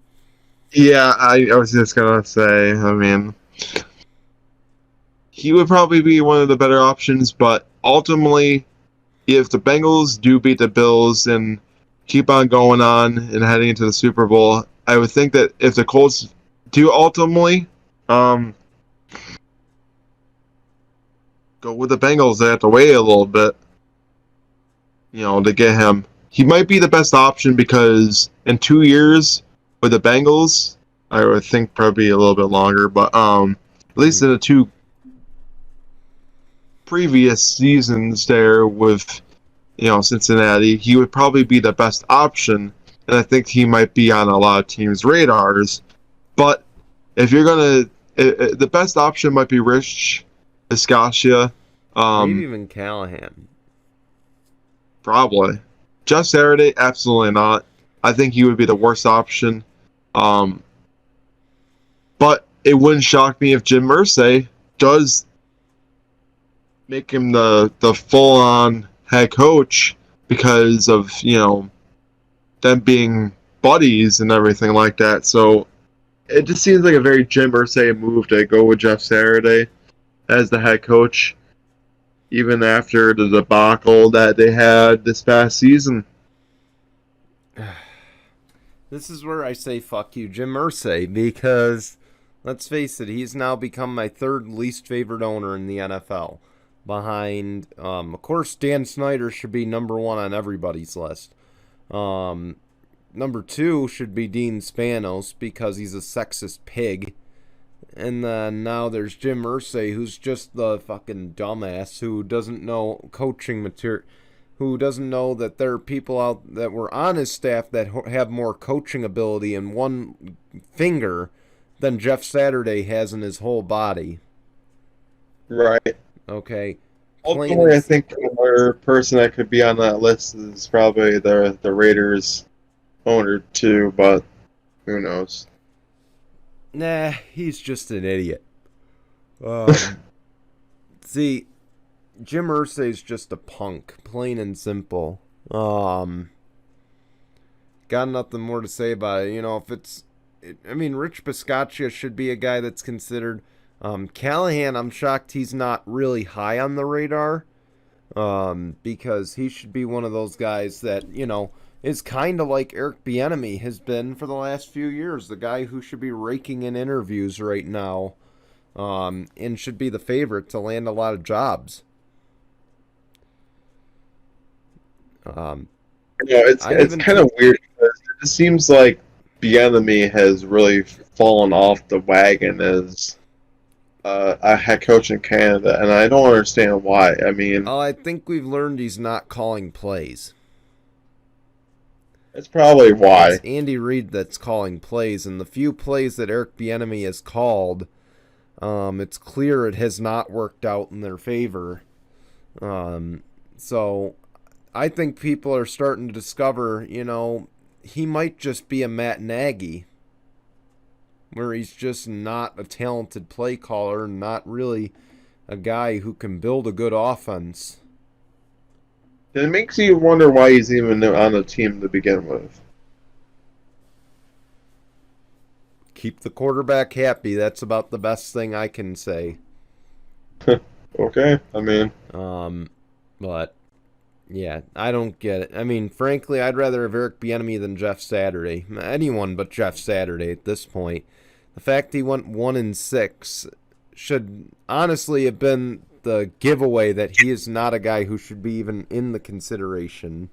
B: Yeah, I was just gonna say. I mean, he would probably be one of the better options, but ultimately, if the Bengals do beat the Bills and keep on going on and heading into the Super Bowl, I would think that if the Colts do ultimately go with the Bengals, they have to wait a little bit, to get him. He might be the best option because in 2 years with the Bengals, I would think probably a little bit longer, but at least in the 2 previous seasons there with Cincinnati, he would probably be the best option, and I think he might be on a lot of teams' radars. But if you're gonna, the best option might be Rich Bisaccia,
A: maybe even Callahan.
B: Probably. Jeff Saturday, absolutely not. I think he would be the worst option. But it wouldn't shock me if Jim Irsay does make him the full-on head coach because of, them being buddies and everything like that. So it just seems like a very Jim Irsay move to go with Jeff Saturday as the head coach, even after the debacle that they had this past season.
A: This is where I say fuck you, Jim Irsay, because let's face it, he's now become my third least favorite owner in the NFL. Behind, of course, Dan Snyder should be number 1 on everybody's list. Number 2 should be Dean Spanos because he's a sexist pig. And then now there's Jim Irsay, who's just the fucking dumbass who doesn't know coaching material, who doesn't know that there are people out that were on his staff that have more coaching ability in one finger than Jeff Saturday has in his whole body.
B: Right.
A: Okay.
B: Ultimately, I think another person that could be on that list is probably the Raiders owner too, but who knows?
A: Nah, he's just an idiot. See, Jim Irsay's just a punk, plain and simple. Got nothing more to say about it. Rich Bisaccia should be a guy that's considered. Callahan, I'm shocked he's not really high on the radar, because he should be one of those guys that, is kind of like Eric Bieniemy has been for the last few years, the guy who should be raking in interviews right now, and should be the favorite to land a lot of jobs.
B: It's kind of weird because it seems like Bieniemy has really fallen off the wagon as a head coach in Canada, and I don't understand why. I mean,
A: I think we've learned he's not calling plays.
B: That's probably why.
A: It's Andy Reid that's calling plays, and the few plays that Eric Bieniemy has called, it's clear it has not worked out in their favor. So I think people are starting to discover, he might just be a Matt Nagy, where he's just not a talented play caller, not really a guy who can build a good offense.
B: It makes you wonder why he's even on the team to begin with.
A: Keep the quarterback happy. That's about the best thing I can say.
B: Okay, I mean.
A: But, yeah, I don't get it. I mean, frankly, I'd rather have Eric Bieniemy than Jeff Saturday. Anyone but Jeff Saturday at this point. The fact he went 1-6 should honestly have been the giveaway that he is not a guy who should be even in the consideration.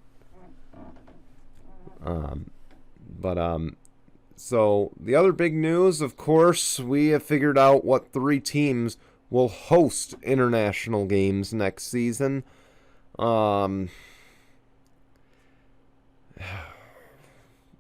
A: So the other big news, of course, we have figured out what 3 teams will host international games next season.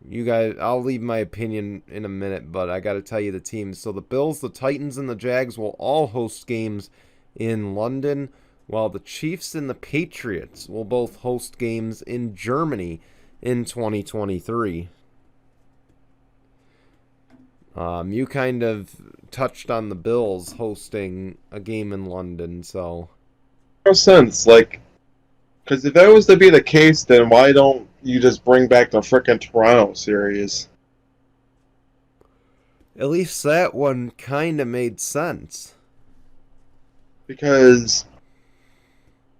A: You guys, I'll leave my opinion in a minute, but I got to tell you the teams. So the Bills, the Titans, and the Jags will all host games in London, while the Chiefs and the Patriots will both host games in Germany in 2023. You kind of touched on the Bills hosting a game in London, so...
B: No sense, like, because if that was to be the case, then why don't you just bring back the frickin' Toronto series?
A: At least that one kind of made sense.
B: Because,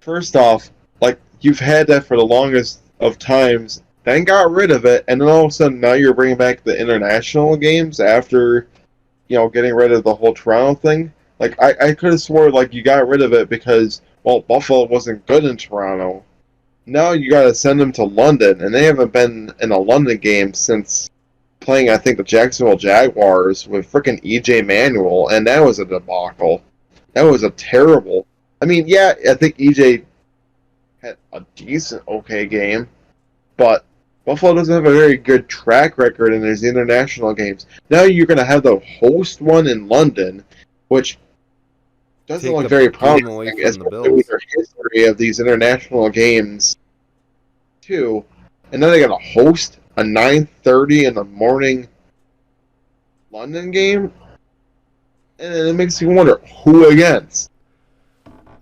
B: first off, like, you've had that for the longest of times, then got rid of it, and then all of a sudden now you're bringing back the international games after, getting rid of the whole Toronto thing. Like, I could have swore, like, you got rid of it because, well, Buffalo wasn't good in Toronto. Now you got to send them to London, and they haven't been in a London game since playing, I think, the Jacksonville Jaguars with frickin' EJ Manuel, and that was a debacle. That was a terrible. I mean, yeah, I think EJ had a decent, okay game, but Buffalo doesn't have a very good track record in these international games. Now you're going to have the host one in London, which doesn't look very promising, especially with their history of these international games, too. And then they got to host a 9:30 in the morning London game, and it makes you wonder who against.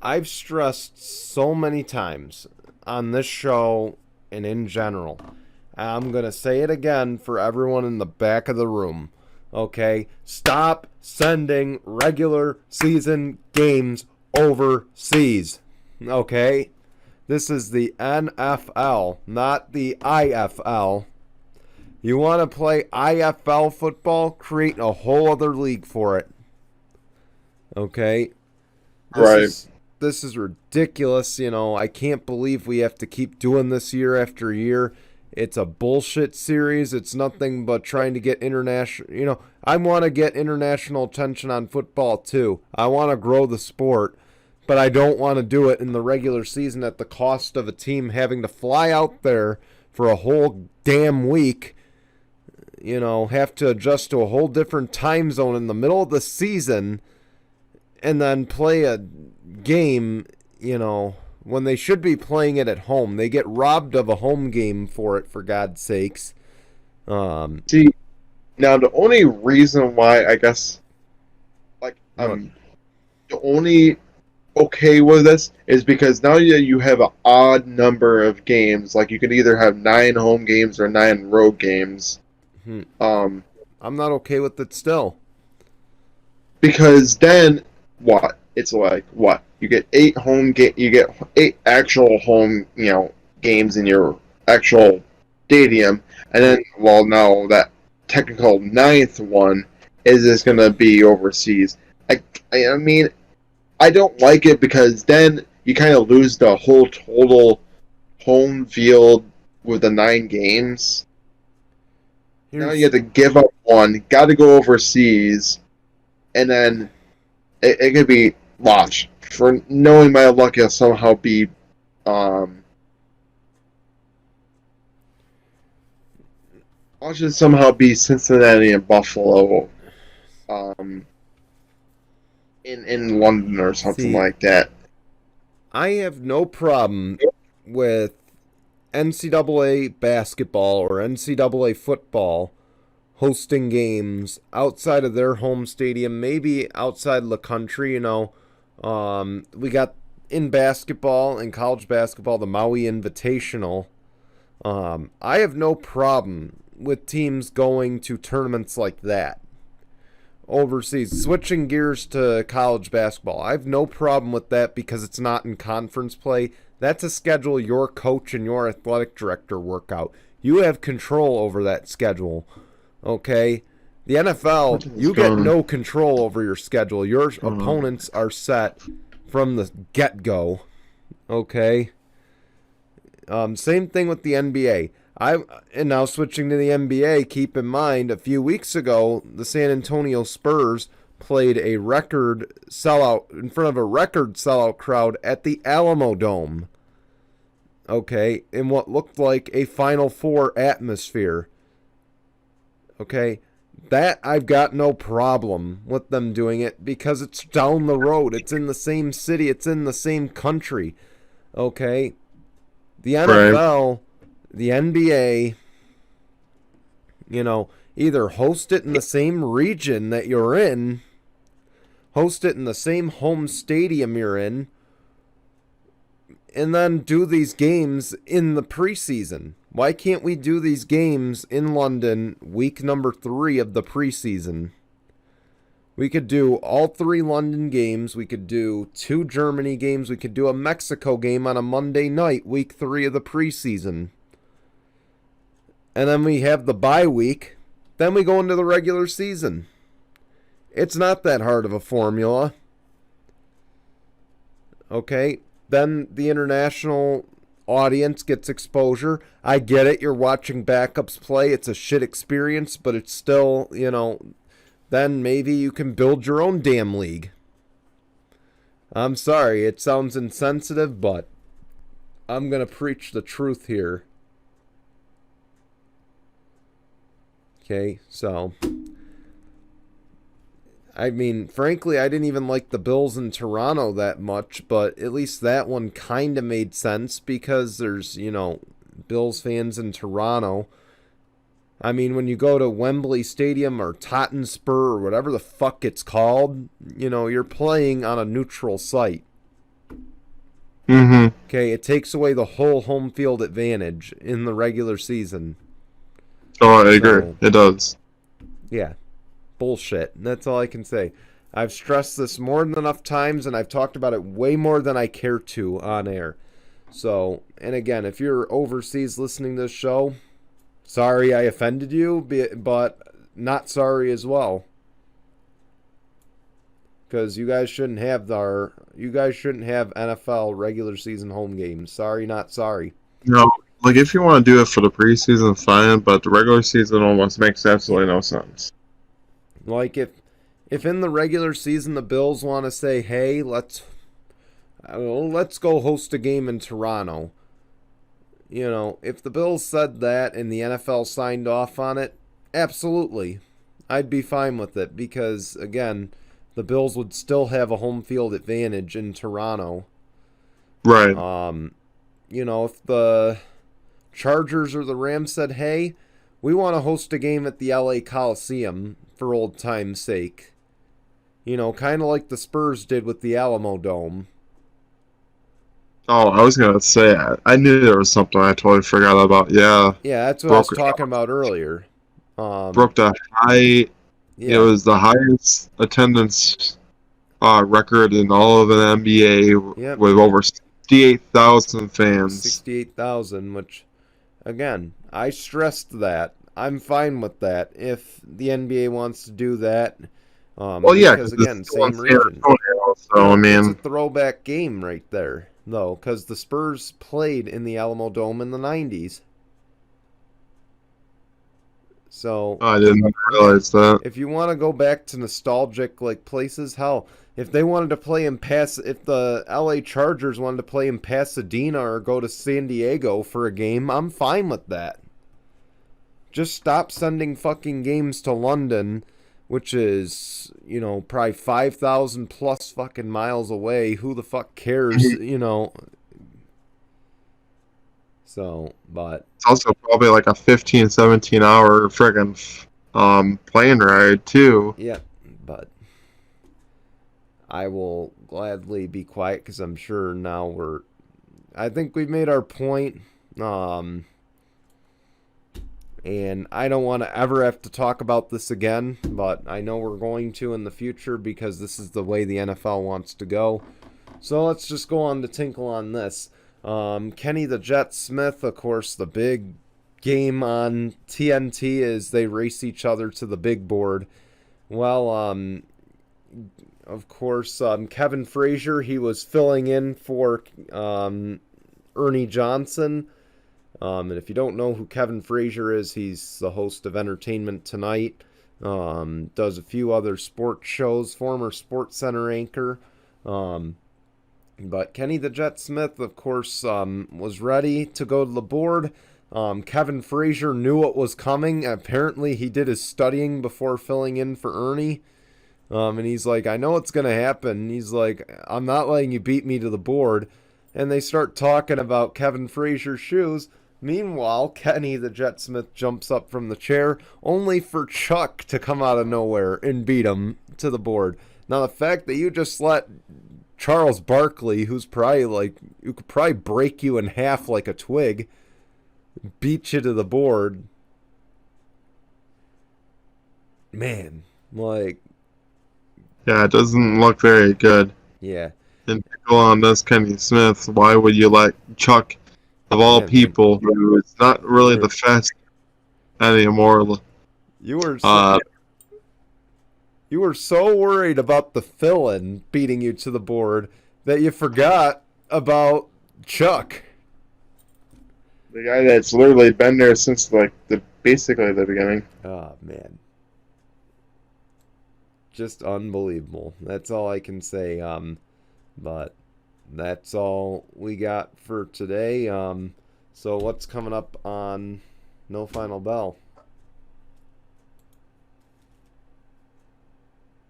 A: I've stressed so many times on this show and in general. I'm going to say it again for everyone in the back of the room. Okay? Stop sending regular season games overseas. Okay? This is the NFL, not the IFL. You want to play IFL football? Create a whole other league for it. Okay? This is ridiculous. I can't believe we have to keep doing this year after year. It's a bullshit series. It's nothing but trying to get international... I want to get international attention on football too. I want to grow the sport, but I don't want to do it in the regular season at the cost of a team having to fly out there for a whole damn week. Have to adjust to a whole different time zone in the middle of the season and then play a game, when they should be playing it at home. They get robbed of a home game for it, for God's sakes.
B: See, now the only reason why I guess, the only okay with this is because now you have an odd number of games. Like, you could either have 9 home games or 9 road games.
A: I'm not okay with it still.
B: Because then, what? It's like, what? You get 8 you get 8 actual home, games in your actual stadium, and then, well, now that technical 9th one is just going to be overseas. I mean, I don't like it because then you kind of lose the whole total home field with the 9 games. Now you have to give up one, got to go overseas, and then it could be, watch, for knowing my luck, it'll somehow be, watch it somehow be Cincinnati and Buffalo, in London or something like that.
A: I have no problem with NCAA basketball or NCAA football hosting games outside of their home stadium, maybe outside of the country. We got in basketball and college basketball the Maui Invitational. I have no problem with teams going to tournaments like that overseas. Switching gears to college basketball, I have no problem with that because it's not in conference play. That's a schedule your coach and your athletic director work out. You have control over that schedule, okay? The NFL, you get no control over your schedule. Your opponents are set from the get-go, okay? Same thing with the NBA. And now switching to the NBA, keep in mind, a few weeks ago, the San Antonio Spurs played a record sellout in front of a record sellout crowd at the Alamo Dome. okay, in what looked like a Final Four atmosphere. Okay, that I've got no problem with them doing it because it's down the road. It's in the same city. It's in the same country. Okay, the
B: Right.
A: NFL, the NBA, either host it in the same region that you're in, host it in the same home stadium you're in, and then do these games in the preseason. Why can't we do these games in London week number 3 of the preseason? We could do all 3 London games. We could do 2 Germany games. We could do a Mexico game on a Monday night, week 3 of the preseason. And then we have the bye week. Then we go into the regular season. It's not that hard of a formula. Okay? Then the international audience gets exposure. I get it. You're watching backups play. It's a shit experience, but it's still, then maybe you can build your own damn league. I'm sorry. It sounds insensitive, but I'm going to preach the truth here. Okay, so I mean, frankly, I didn't even like the Bills in Toronto that much, but at least that one kind of made sense because there's, Bills fans in Toronto. I mean, when you go to Wembley Stadium or Tottenspur or whatever the fuck it's called, you're playing on a neutral site.
B: Mm-hmm.
A: Okay, it takes away the whole home field advantage in the regular season.
B: Oh, I agree. It does.
A: Yeah. Bullshit. That's all I can say. I've stressed this more than enough times, and I've talked about it way more than I care to on air. So, and again, if you're overseas listening to this show, sorry I offended you, but not sorry as well. Because you guys shouldn't have NFL regular season home games. Sorry, not sorry.
B: No, like if you want to do it for the preseason, fine, but the regular season almost makes absolutely no sense.
A: Like if in the regular season the Bills want to say, hey, let's go host a game in Toronto. If the Bills said that and the NFL signed off on it, absolutely. I'd be fine with it because, again, the Bills would still have a home field advantage in Toronto.
B: Right.
A: If the Chargers or the Rams said, hey, we want to host a game at the LA Coliseum for old time's sake. Kind of like the Spurs did with the Alamo Dome.
B: Oh, I was going to say, I knew there was something I totally forgot about. Yeah.
A: Yeah, that's what I was talking about earlier.
B: Broke the high,
A: yeah.
B: It was the highest attendance record in all of the NBA
A: Yep.
B: with over 68,000 fans.
A: 68,000, which, again, I stressed that. I'm fine with that if the NBA wants to do that.
B: Well, yeah,
A: because again, same region.
B: So, I mean,
A: it's a throwback game right there, though, because the Spurs played in the Alamo Dome in the 90s. So
B: I didn't realize that.
A: If you want to go back to nostalgic places, hell, if they wanted to play if the LA Chargers wanted to play in Pasadena or go to San Diego for a game, I'm fine with that. Just stop sending fucking games to London, which is, probably 5,000 plus fucking miles away. Who the fuck cares, So, but
B: it's also probably like a 15, 17 hour friggin' plane ride too.
A: Yeah, but I will gladly be quiet because I'm sure now I think we've made our point. And I don't want to ever have to talk about this again, but I know we're going to in the future because this is the way the NFL wants to go. So let's just go on to Tinkle on this. Kenny the Jet Smith, of course, the big game on TNT is they race each other to the big board. Well, of course, Kevin Frazier, he was filling in for Ernie Johnson. And if you don't know who Kevin Frazier is, he's the host of Entertainment Tonight. Does a few other sports shows, former Sports Center anchor. But Kenny the Jet Smith, of course, was ready to go to the board. Kevin Frazier knew what was coming. Apparently, he did his studying before filling in for Ernie. And he's like, I know what's going to happen. He's like, I'm not letting you beat me to the board. And they start talking about Kevin Frazier's shoes. Meanwhile, Kenny the Jet Smith jumps up from the chair, only for Chuck to come out of nowhere and beat him to the board. Now, the fact that you just let Charles Barkley, who could probably break you in half like a twig, beat you to the board. Man, like...
B: Yeah, it doesn't look very good.
A: Yeah.
B: And to go on this Kenny Smith, why would you let Chuck, of all people, who is not really the fast anymore?
A: You were so worried about the fill-in beating you to the board that you forgot about Chuck.
B: The guy that's literally been there since basically the beginning.
A: Oh, man. Just unbelievable. That's all I can say. But that's all we got for today. So what's coming up on No Final Bell?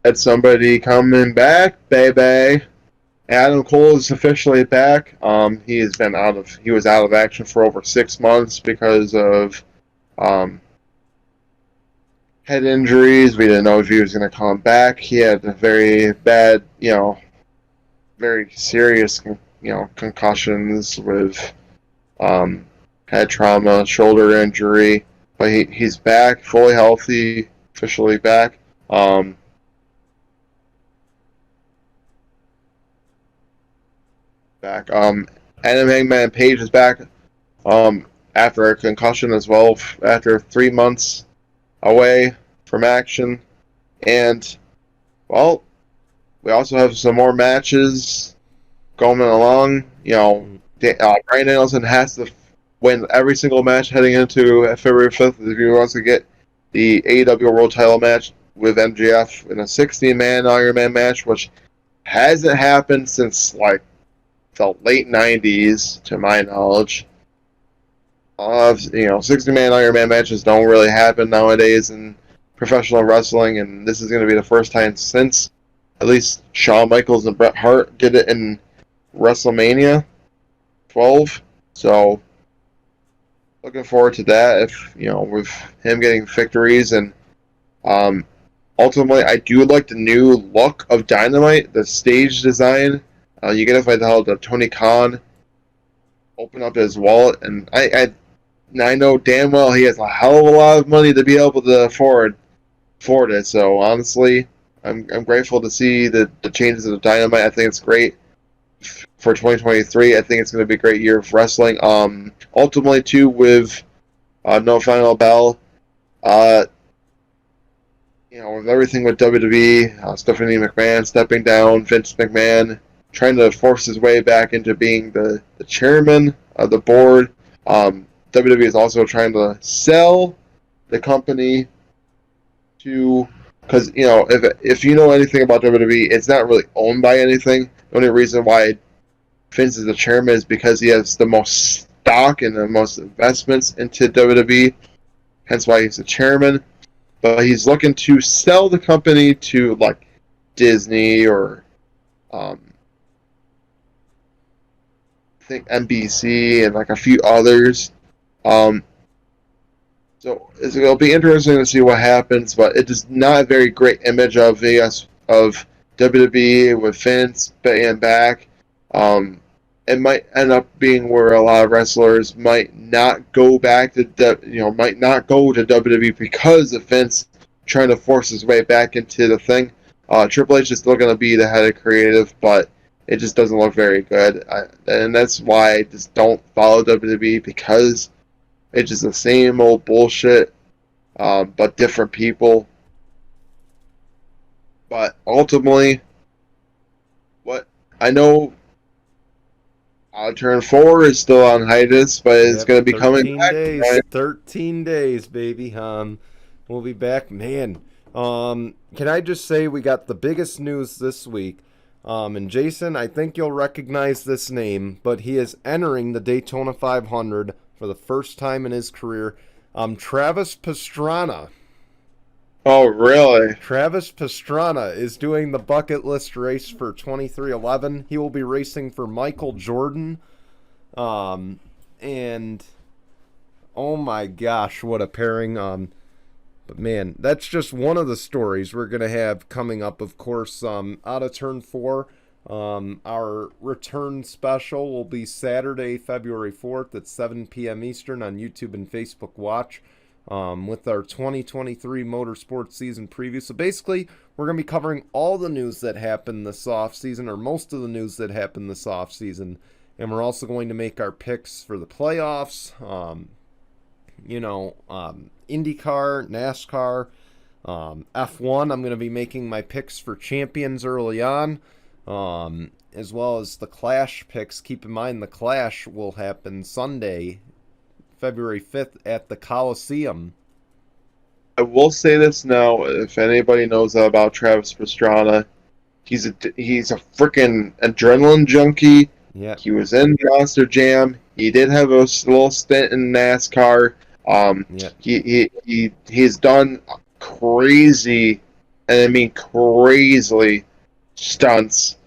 B: Had somebody coming back, baby. Adam Cole is officially back. He was out of action for over 6 months because of head injuries. We didn't know if he was going to come back. He had a very bad, very serious, concussions with head trauma, shoulder injury. But he's back, fully healthy, officially back. Adam Hangman Page is back after a concussion as well, after 3 months away from action. And, well, we also have some more matches going along. Brian Danielson has to win every single match heading into February 5th if he wants to get the AEW World Title match with MJF in a 16-man Iron Man match, which hasn't happened since, the late 90s, to my knowledge. 60-man Iron Man matches don't really happen nowadays in professional wrestling, and this is going to be the first time since at least Shawn Michaels and Bret Hart did it in WrestleMania 12. So, looking forward to that, with him getting victories. And ultimately, I do like the new look of Dynamite, the stage design. You get it by the Tony Khan open up his wallet, and I know damn well he has a hell of a lot of money to be able to afford it. So honestly, I'm grateful to see the changes of the Dynamite. I think it's great for 2023. I think it's going to be a great year of wrestling. Ultimately, too, with No Final Bell, with everything with WWE, Stephanie McMahon stepping down, Vince McMahon trying to force his way back into being the chairman of the board. WWE is also trying to sell the company because if you know anything about WWE, it's not really owned by anything. The only reason why Vince is the chairman is because he has the most stock and the most investments into WWE, hence why he's the chairman. But he's looking to sell the company to Disney or I think NBC and a few others. So it'll be interesting to see what happens, but it is not a very great image of WWE with Vince being back. It might end up being where a lot of wrestlers might not go back to might not go to WWE because of Vince trying to force his way back into the thing. Triple H is still going to be the head of creative, but it just doesn't look very good. And that's why I just don't follow WWE, because it's just the same old bullshit, but different people. But ultimately, what I know, Turn 4 is still on hiatus, but it's going to be coming back.
A: 13 days, baby. We'll be back. Man, can I just say we got the biggest news this week. And Jason, I think you'll recognize this name, but he is entering the Daytona 500 for the first time in his career. Travis Pastrana.
B: Oh, really?
A: Travis Pastrana is doing the bucket list race for 2311. He will be racing for Michael Jordan. And oh my gosh, what a pairing. But man, that's just one of the stories we're going to have coming up. Of course, out of turn 4, our return special will be Saturday, February 4th at 7 p.m. Eastern on YouTube and Facebook Watch. With our 2023 motorsports season preview. So basically, we're going to be covering all the news that happened this offseason, or most of the news that happened this offseason. And we're also going to make our picks for the playoffs, IndyCar, NASCAR, F1. I'm going to be making my picks for champions early on, as well as the Clash picks. Keep in mind, the Clash will happen Sunday, February 5th at the Coliseum.
B: I will say this now, if anybody knows about Travis Pastrana, he's a freaking adrenaline junkie.
A: Yeah.
B: He was in Monster Jam. He did have a little stint in NASCAR. He's done crazy, and I mean crazily, stunts.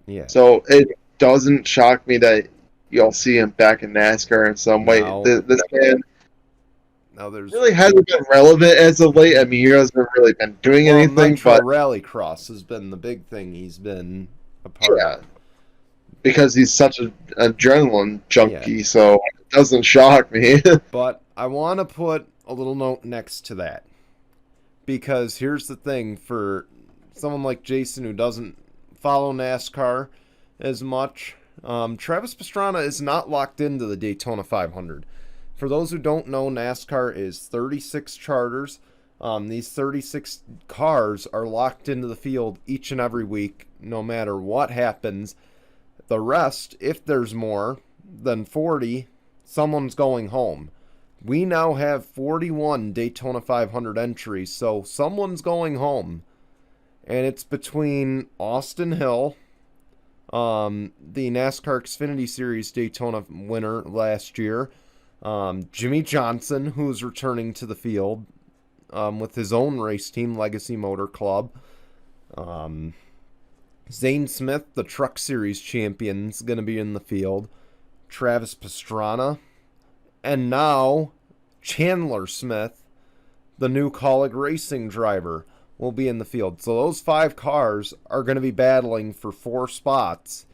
A: Yeah.
B: So it doesn't shock me that you'll see him back in NASCAR in some way. This man really hasn't been relevant as of late. I mean, he hasn't really been doing anything.
A: Nitro
B: but
A: Rallycross has been the big thing he's been a part of.
B: Because he's such an adrenaline junkie, so it doesn't shock me.
A: But I want to put a little note next to that. Because here's the thing, for someone like Jason who doesn't follow NASCAR as much, Travis Pastrana is not locked into the Daytona 500. For those who don't know, NASCAR is 36 charters. These 36 cars are locked into the field each and every week, no matter what happens. The rest, if there's more than 40, someone's going home. We now have 41 Daytona 500 entries, so someone's going home. And it's between Austin Hill, the NASCAR Xfinity Series Daytona winner last year, Jimmy Johnson, who's returning to the field with his own race team, Legacy Motor Club, Zane Smith, the Truck Series champion, is going to be in the field, Travis Pastrana, and now Chandler Smith, the new Colleague Racing driver, will be in the field. So those 5 cars are going to be battling for 4 spots.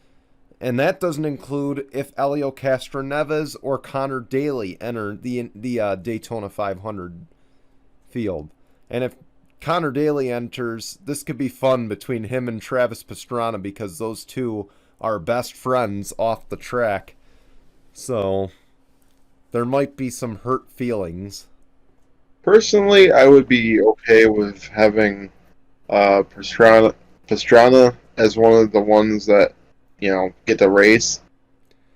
A: And that doesn't include if Elio Castroneves or Connor Daly enter the Daytona 500 field. And if Connor Daly enters, this could be fun between him and Travis Pastrana because those two are best friends off the track. So there might be some hurt feelings.
B: Personally, I would be okay with having Pastrana as one of the ones that, get the race.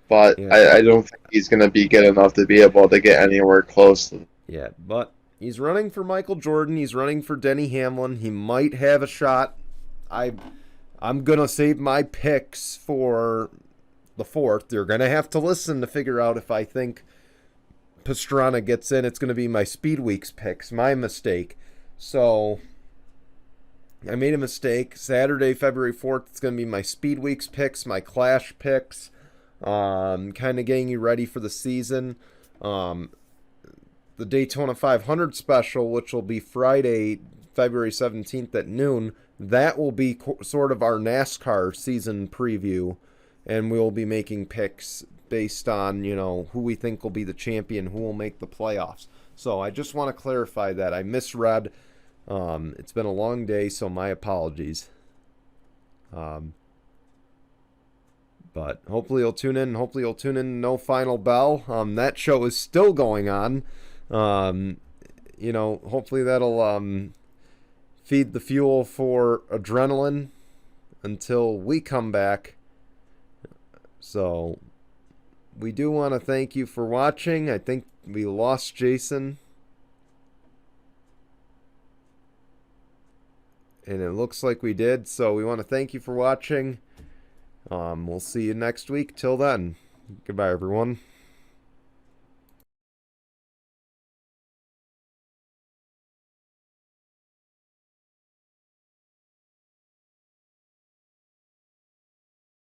B: But I don't think he's going to be good enough to be able to get anywhere close to.
A: Yeah, but he's running for Michael Jordan. He's running for Denny Hamlin. He might have a shot. I'm going to save my picks for the 4th. You're going to have to listen to figure out if I think Pastrana gets in. It's going to be my Speed Weeks picks. My mistake. So I made a mistake. Saturday, February 4th, it's going to be my Speed Weeks picks, my Clash picks, kind of getting you ready for the season. The Daytona 500 special, which will be Friday, February 17th at noon, that will be sort of our NASCAR season preview, and we'll be making picks based on, who we think will be the champion, who will make the playoffs. So I just want to clarify that. I misread. It's been a long day, so my apologies. But hopefully you'll tune in. Hopefully you'll tune in. No Final Bell. That show is still going on. Hopefully that'll feed the fuel for adrenaline until we come back. So we do want to thank you for watching. I think we lost Jason. And it looks like we did, so we want to thank you for watching. We'll see you next week. Till then, goodbye, everyone.